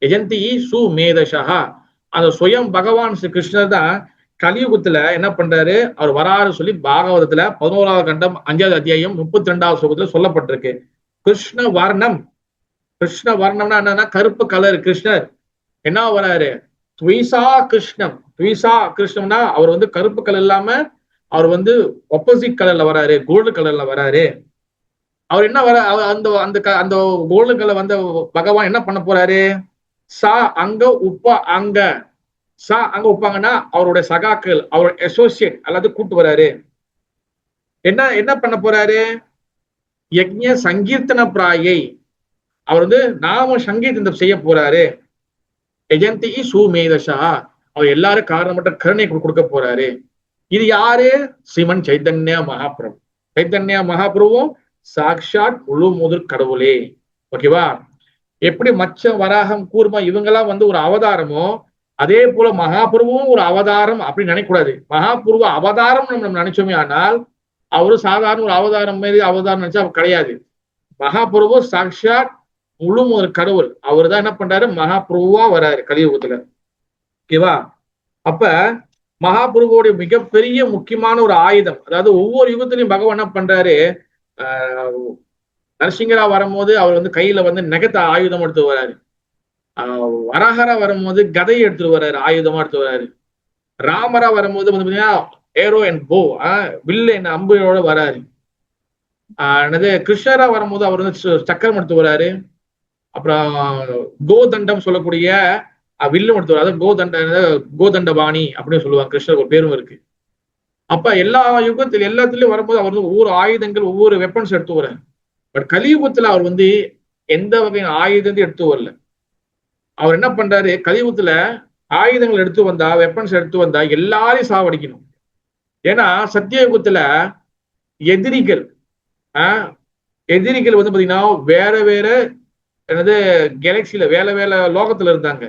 யஜந்தி சுமேதசா. அந்த சுயம் பகவான் ஸ்ரீ கிருஷ்ணர் தான் கலியுகத்துல என்ன பண்றாரு, அவர் வராரு சொல்லி பாகவதத்துல 11வது கண்டம் 5வது அத்தியாயம் 32வது ஸ்லோகத்துல சொல்லப்பட்டிருக்கு. கிருஷ்ண வர்ணம், கிருஷ்ண வர்ணம்னா என்னன்னா கருப்பு கலர் கிருஷ்ணர் என்ன வராரு, துவிசா கிருஷ்ணம். துவிசா கிருஷ்ணம்னா அவர் வந்து கருப்பு கலர் இல்லாம அவர் வந்து ஆப்போசிட் கலர்ல வராரு, கோல்டு கலர்ல வராரு. அவர் என்ன வர அந்த அந்த அந்த கோல்டு கலர் வந்த பகவான் என்ன பண்ண போறாரு, சா அங்க உப்பா அங்க, சா அங்க உப்பாங்கன்னா அவருடைய சகாக்கள், அவரோட அசோசியேட் அல்லது கூட்டு வராரு. என்ன பண்ண போறாரு, யக்ஞ சங்கீர்த்தன பிராயை, அவர் வந்து நாம சங்கீர்த்தனம் செய்ய போறாரு. யஜந்தி சுமேதசா, அவர் எல்லாரும் காரணமற்ற கருணை கொடுக்க போறாரு. இது யாரு, ஸ்ரீமன் சைத்தன்ய மகாபிரபு. சைத்தன்ய மகாபிரபுவும் சாக்ஷாத் முழு முதற் கடவுளே. ஓகேவா? எப்படி மச்சம், வராகம், கூர்மம் இவங்கெல்லாம் வந்து ஒரு அவதாரமோ அதே போல மகாபிரபுவும் ஒரு அவதாரம் அப்படின்னு நினைக்கக்கூடாது. மகாபிரபு அவதாரம் நம்ம நினைச்சோமே ஆனால் அவரு சாதாரண ஒரு அவதாரம் மாதிரி அவதாரம் நினைச்சா அவர் கிடையாது. மகாபிரபு சாக்ஷாத் முழு முதல் கடவுள். அவர் தான் என்ன பண்றாரு, மகாபிரபுவா வராரு கலியுகத்துல. ஓகேவா? அப்ப மகாபிரபுவோடைய மிகப்பெரிய முக்கியமான ஒரு ஆயுதம், அதாவது ஒவ்வொரு யுகத்திலையும் பகவான் என்ன பண்றாரு, நரசிங்கரா வரும்போது அவர் வந்து கையில வந்து நெகத்த ஆயுதம் எடுத்து வர்றாரு. வராகரா வரும்போது கதையை எடுத்துட்டு வர்றாரு, ஆயுதமா எடுத்து வர்றாரு. ராமரா வரும்போது வந்து பாத்தீங்கன்னா ஏரோ அண்ட் போ, வில்லு என்ன அம்புகளோட வராரு. கிருஷ்ணரா வரும்போது அவர் வந்து சக்கரம் எடுத்து வர்றாரு. அப்புறம் கோதண்டம் சொல்லக்கூடிய வில்லும் எடுத்து வர்றாரு. கோதண்டபாணி அப்படின்னு சொல்லுவாங்க, கிருஷ்ணர் ஒரு பேரும் இருக்கு. அப்ப எல்லா யுகத்துல எல்லாத்துலயும் வரும்போது அவர் வந்து ஒவ்வொரு ஆயுதங்கள் ஒவ்வொரு வெப்பன்ஸ் எடுத்து வர்றாரு. பட் கலியுகத்துல அவர் வந்து எந்த வகையான ஆயுதத்தையும் எடுத்து வரல. அவர் என்ன பண்றாரு, கலியுகத்துல ஆயுதங்கள் எடுத்து வந்தா, வெப்பன்ஸ் எடுத்து வந்தா எல்லாரையும் சாவடிக்கணும். ஏன்னா சத்தியயுகத்துல எதிரிகள் எதிரிகள் வந்து பாத்தீங்கன்னா வேற வேற என்னது கேலக்சியில வேற வேற லோகத்துல இருந்தாங்க.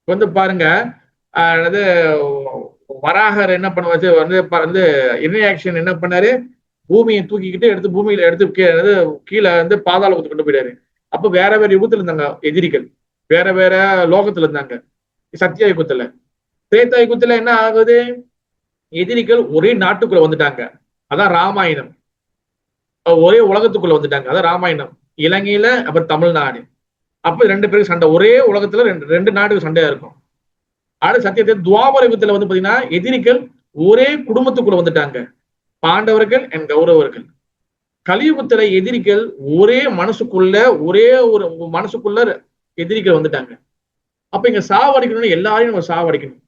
வந்து பாருங்க, என்னது வராகர் என்ன பண்ணுவாரு வந்து இன்ஆக்ஷன் என்ன பண்ணாரு, பூமியை தூக்கிக்கிட்டு எடுத்து பூமியில எடுத்து கீழே வந்து பாதாளத்துக்கு கொண்டு போயிடாரு. அப்ப வேற வேற யுகத்துல இருந்தாங்க எதிரிகள், வேற வேற லோகத்துல இருந்தாங்க சத்திய யுகத்துல. திரேதா யுகத்துல என்ன ஆகுது, எதிரிகள் ஒரே நாட்டுக்குள்ள வந்துட்டாங்க, அதான் ராமாயணம். ஒரே உலகத்துக்குள்ள வந்துட்டாங்க, அதான் ராமாயணம். இலங்கையில அப்புறம் தமிழ்நாடு, அப்ப ரெண்டு பேரும் சண்டை, ஒரே உலகத்துல ரெண்டு நாட்டுக்கு சண்டையா இருக்கும். அடுத்த சத்தியத்தை துவாபர யுகத்துல வந்து பாத்தீங்கன்னா எதிரிகள் ஒரே குடும்பத்துக்குள்ள வந்துட்டாங்க, பாண்டவர்கள் அண்ட் கௌரவர்கள். கலியுகத்துல எதிரிகள் ஒரே மனசுக்குள்ள ஒரே ஒரு மனசுக்குள்ள எதிரிகள் வந்துட்டாங்க. அப்ப இங்க சாவடிக்கணும்னு எல்லாரையும் நம்ம சாவடிக்கணும்.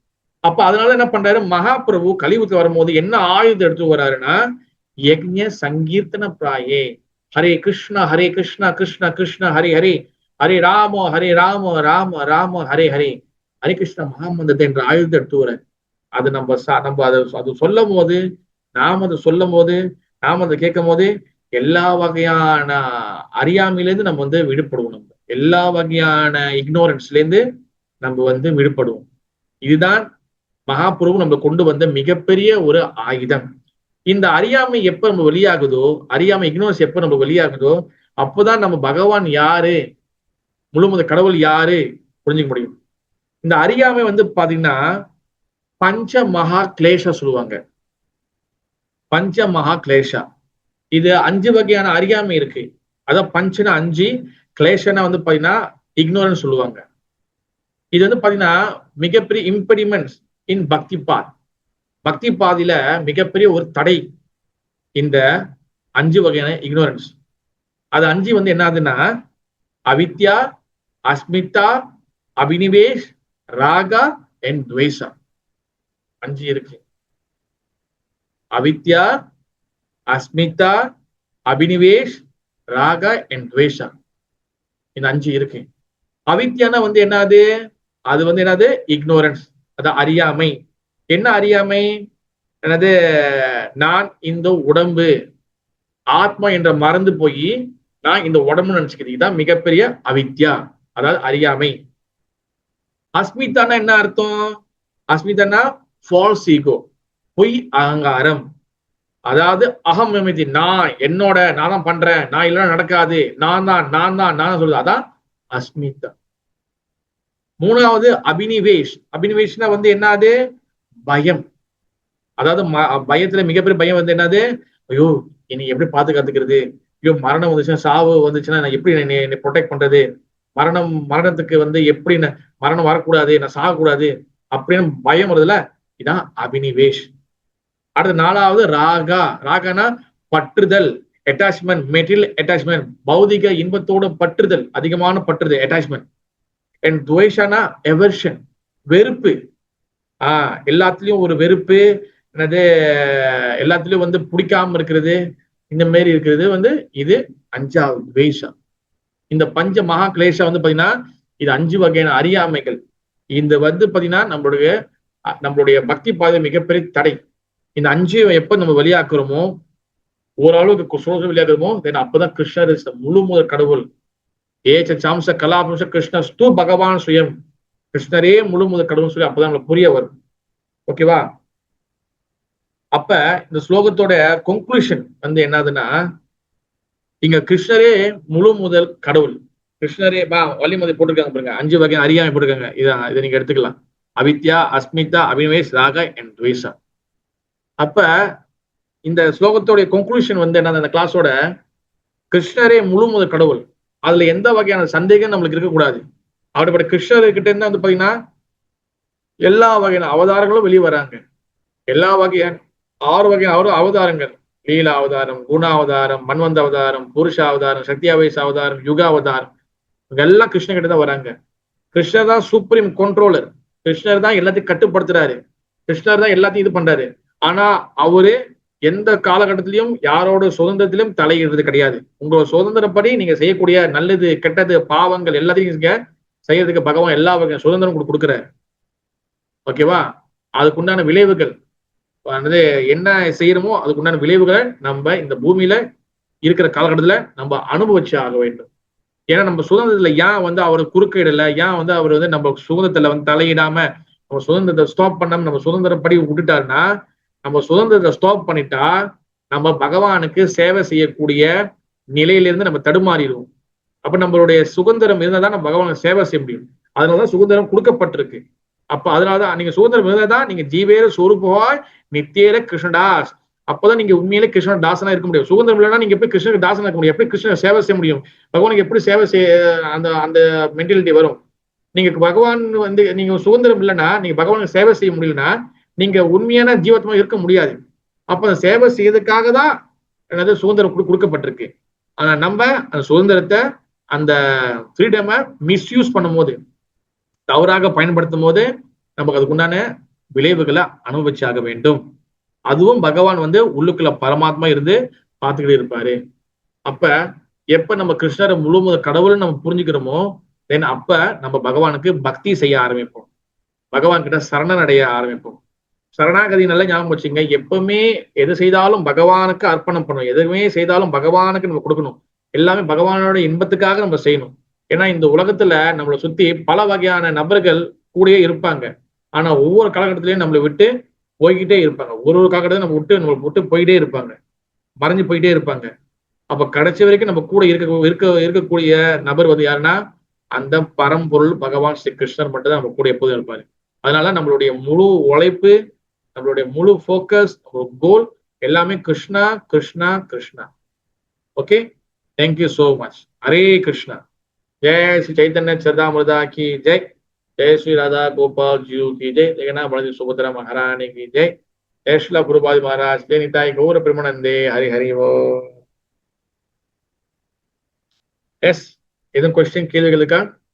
அப்ப அதனால என்ன பண்றாரு, மகாபிரபு கலியுகத்துல வரும்போது என்ன ஆயுதம் எடுத்து வர்றாருன்னா, யக்ஞ சங்கீர்த்தன பிராயே ஹரே கிருஷ்ணா கிருஷ்ண கிருஷ்ண ஹரே ஹரே, ஹரே ராம ராம ராம ஹரே ஹரே, ஹரே கிருஷ்ண மகாமந்திரத்தை என்ற ஆயுதத்தை எடுத்து வர்றாரு. அது நம்ம அது சொல்லும் போது, நாம் அதை சொல்லும் போது, நாம் அதை கேட்கும் போது எல்லா வகையான அறியாமையிலேருந்து நம்ம வந்து விடுபடுவோம். நம்ம எல்லா வகையான இக்னோரன்ஸ்ல இருந்து நம்ம வந்து விடுபடுவோம். இதுதான் மகாபிரபு நம்ம கொண்டு வந்த மிகப்பெரிய ஒரு ஆயுதம். இந்த அறியாமை எப்ப நம்ம வெளியாகுதோ, அறியாமை இக்னோரன்ஸ் எப்ப நம்ம வெளியாகுதோ, அப்போதான் நம்ம பகவான் யாரு, முழுமுத கடவுள் யாரு புரிஞ்சுக்க முடியும். இந்த அறியாமை வந்து பாத்தீங்கன்னா பஞ்ச மகா கிளேஷா சொல்லுவாங்க. பஞ்ச மகா கிளேஷா, இது 5 வகையான அறியாமை இருக்கு. அதான் பஞ்சனா 5, கிளேஷனா வந்து பாத்தீங்கன்னா இக்னோரன்ஸ் சொல்லுவாங்க. இது வந்து பாத்தீங்கன்னா மிகப்பெரிய இம்பெடிமெண்ட்ஸ் இன் பக்தி பாத். பக்தி பாதியில மிகப்பெரிய ஒரு தடை இந்த 5 வகையான இக்னோரன்ஸ். அது 5 வந்து என்ன ஆகுதுன்னா, அவித்யா, அஸ்மிதா, அபினிவேஷ், ராகா அண்ட் துவேஷா. 5 இருக்கு. அவித்யா, அஸ்மிதா, அபினிவேஷ், ராகா அண்ட் துவேஷா, இந்த 5 இருக்கு. அவித்யானா வந்து என்னது, அது வந்து என்னது இக்னோரன்ஸ், அதான் அறியாமை. என்ன அறியாமை, என்னது நான் இந்த உடம்பு ஆத்மா என்ற மறந்து போய் நான் இந்த உடம்பு நினைச்சுக்கிறது, இதுதான் மிகப்பெரிய அவித்யா, அதாவது அறியாமை. அஸ்மிதானா என்ன அர்த்தம், அஸ்மிதானா ஃபால்ஸ் ஈகோ, பொய் அகங்காரம். அதாவது அகம் விமதி, நான் என்னோட, நான் தான் பண்றேன், நான் இல்லைன்னா நடக்காது, நான் தான் சொல்றது, அதான் அஸ்மிதா. 3வது அபினிவேஷ். அபினிவேஷ்னா வந்து என்னது, பயம். அதாவது பயத்துல மிகப்பெரிய பயம் வந்து என்னது, ஐயோ என்னை எப்படி பாதுகாத்துக்கிறது, ஐயோ மரணம் வந்துச்சுன்னா, சாவு வந்துச்சுன்னா நான் எப்படி என்னை ப்ரொடெக்ட் பண்றது, மரணத்துக்கு வந்து எப்படி மரணம் வரக்கூடாது, நான் சாகக்கூடாது அப்படின்னு பயம் வருதுல, இதான் அபினிவேஷ். அடுத்து 4வது ராகா. ராகானா பற்றுதல், அட்டாச்மெண்ட், மெட்டீரியல் அட்டாச்மெண்ட், பௌதிக இன்பத்தோட பற்றுதல், அதிகமான பற்றுதல், அட்டாச்மெண்ட். அண்ட் துவேஷானா எவர்ஷன், வெறுப்பு. எல்லாத்துலயும் ஒரு வெறுப்பு, என்னது எல்லாத்துலயும் வந்து பிடிக்காம இருக்கிறது, இந்த மாதிரி இருக்கிறது வந்து இது 5வது துவேஷா. இந்த பஞ்ச மகா கிளேஷா வந்து பாத்தீங்கன்னா இது 5 வகையான அறியாமைகள். இந்த வந்து பாத்தீங்கன்னா நம்மளுடைய பக்தி பாதை மிகப்பெரிய தடை. இந்த 5 எப்ப நம்ம வெளியாக்குறோமோ, ஓரளவுக்கு வெளியாக்குறோமோ, தென் அப்பதான் கிருஷ்ணர் முழு முதல் கடவுள். ஏச்ச சாம்ச கலாபம்ச கிருஷ்ணஸ்து பகவான் சுயம், கிருஷ்ணரே முழு முதல் கடவுள் சொல்லி அப்பதான் நம்மளுக்கு புரிய வரும். ஓகேவா? அப்ப இந்த ஸ்லோகத்தோட கொன்க்ளூஷன் வந்து என்னதுன்னா, இங்க கிருஷ்ணரே முழு முதல் கடவுள். கிருஷ்ணரே வள்ளிமதி போட்டிருக்காங்க பாருங்க, 5 வகை அறியாமை போட்டிருக்காங்க. இதை நீங்க எடுத்துக்கலாம். அவித்யா, அஸ்மிதா, அபினிவேஷ், ராக அண்ட் துவேஷா. அப்ப இந்த ஸ்லோகத்தோடைய கொன்க்ளூஷன் வந்து என்ன, அந்த கிளாஸோட கிருஷ்ணரே முழு முதல் கடவுள். அதுல எந்த வகையான சந்தேகம் நம்மளுக்கு இருக்கக்கூடாது. அப்படிப்பட்ட கிருஷ்ணர்கிட்ட இருந்து வந்து பாத்தீங்கன்னா எல்லா வகையான அவதாரங்களும் வெளியே வராங்க. எல்லா வகையான 6 வகையான அவதாரங்கள், லீலா அவதாரம், குண அவதாரம், மன்வந்த அவதாரம், புருஷ அவதாரம், சக்தியாவேச அவதாரம், யுக அவதாரம், எல்லாம் கிருஷ்ணன் கிட்ட தான் வராங்க. கிருஷ்ணர் தான் சூப்ரீம் கண்ட்ரோலர். கிருஷ்ணர் தான் எல்லாத்தையும் கட்டுப்படுத்துறாரு. கிருஷ்ணர் தான் எல்லாத்தையும் இது பண்றாரு. ஆனா அவரு எந்த காலகட்டத்திலையும் யாரோட சுதந்திரத்திலும் தலையிடுறது கிடையாது. உங்களோட சுதந்திரப்படி நீங்க செய்யக்கூடிய நல்லது, கெட்டது, பாவங்கள் எல்லாத்தையும் நீங்க செய்யறதுக்கு பகவான் எல்லா வகை சுதந்திரம் கொடுக்குறாரு. ஓகேவா? அதுக்குண்டான விளைவுகள் வந்து என்ன செய்யணுமோ அதுக்குண்டான விளைவுகளை நம்ம இந்த பூமியில இருக்கிற காலகட்டத்துல நம்ம அனுபவிச்சு ஆக வேண்டும். ஏன்னா நம்ம சுதந்திரத்துல ஏன் வந்து அவர் குறுக்கிடல, ஏன் வந்து அவர் வந்து நம்ம சுதந்திரத்துல வந்து தலையிடாம நம்ம சுதந்திரத்தை ஸ்டாப் பண்ணாம நம்ம சுதந்திரப்படி விட்டுட்டாருன்னா, நம்ம சுதந்திரத்தை ஸ்டாப் பண்ணிட்டா நம்ம பகவானுக்கு சேவை செய்யக்கூடிய நிலையிலிருந்து நம்ம தடுமாறிடுவோம். அப்ப நம்மளுடைய சுதந்திரம் இருந்தால் தான் நம்ம பகவானுக்கு சேவை செய்ய முடியும். அதனாலதான் சுதந்திரம் கொடுக்கப்பட்டிருக்கு. அப்ப அதனாலதான் நீங்க சுதந்திரம் இருந்தாதான் நீங்க ஜீவேர சொரூபாய் நித்தியேர கிருஷ்ணதாஸ். அப்போதான் நீங்க உண்மையிலே கிருஷ்ண தாசனா இருக்க முடியும். சுதந்திரம் இல்லைன்னா நீங்க எப்படி கிருஷ்ணனுக்கு தாசனா இருக்க முடியும்? எப்படி கிருஷ்ண சேவை செய்ய முடியும்? பகவானுக்கு எப்படி சேவை செய்ய அந்த அந்த மென்டாலிட்டி வரும்? நீங்க பகவான் வந்து நீங்க சுதந்திரம் இல்லைன்னா, நீங்க பகவானுக்கு சேவை செய்ய முடியலன்னா நீங்க உண்மையான ஜீவத்மா இருக்க முடியாது. அப்ப அந்த சேவை செய்யறதுக்காக தான் என்னது சுதந்திரம் கொடுக்கப்பட்டிருக்கு. ஆனா நம்ம அந்த சுதந்திரத்தை, அந்த ஃப்ரீடமை மிஸ்யூஸ் பண்ணும் போது, தவறாக பயன்படுத்தும் போது நமக்கு அதுக்குண்டான விளைவுகளை அனுபவிச்சாக வேண்டும். அதுவும் பகவான் வந்து உள்ளுக்குள்ள பரமாத்மா இருந்து பார்த்துக்கிட்டு இருப்பாரு. அப்ப எப்ப நம்ம கிருஷ்ணரை முழு முதல் கடவுள்னு நம்ம புரிஞ்சுக்கிறோமோ, தென் அப்ப நம்ம பகவானுக்கு பக்தி செய்ய ஆரம்பிப்போம். பகவான் கிட்ட சரணடைய ஆரம்பிப்போம். சரணாகதி நல்லா ஞாபகம் வச்சுங்க. எப்பவுமே எது செய்தாலும் பகவானுக்கு அர்ப்பணம் பண்ணணும். எதுவுமே செய்தாலும் பகவானுக்கு நம்ம கொடுக்கணும். எல்லாமே பகவானோட இன்பத்துக்காக நம்ம செய்யணும். ஏன்னா இந்த உலகத்துல நம்மளை சுத்தி பல வகையான நபர்கள் கூடயே இருப்பாங்க. ஆனா ஒவ்வொரு காலகட்டத்திலையும் நம்மளை விட்டு போய்கிட்டே இருப்பாங்க. ஒரு காலகட்டத்தை நம்மளை விட்டு போயிட்டே இருப்பாங்க, மறைஞ்சு போயிட்டே இருப்பாங்க. அப்ப கடைசி வரைக்கும் நம்ம கூட இருக்கக்கூடிய நபர் வந்து யாருன்னா அந்த பரம்பொருள் பகவான் ஸ்ரீ கிருஷ்ணர் மட்டும் தான் நம்ம கூட எப்போதும் இருப்பாரு. அதனால நம்மளுடைய முழு உழைப்பு, நம்மளுடைய முழு ஃபோக்கஸ், கோல் எல்லாமே Krishna Krishna Krishna. Okay, thank you so much. Hare Krishna. जय श्री चैतन्य चरितामृता की जय. जय श्री राधा गोपाल जी की जय. जगन्नाथ बलदेव सुभद्रा महारानी की जय. जय श्री गुरुपाद महाराज जय. निताई गौर प्रेमानंदे. हरि हरि वो. எஸ், எதுவும் கொஸ்டின் கேள்விகளுக்கா?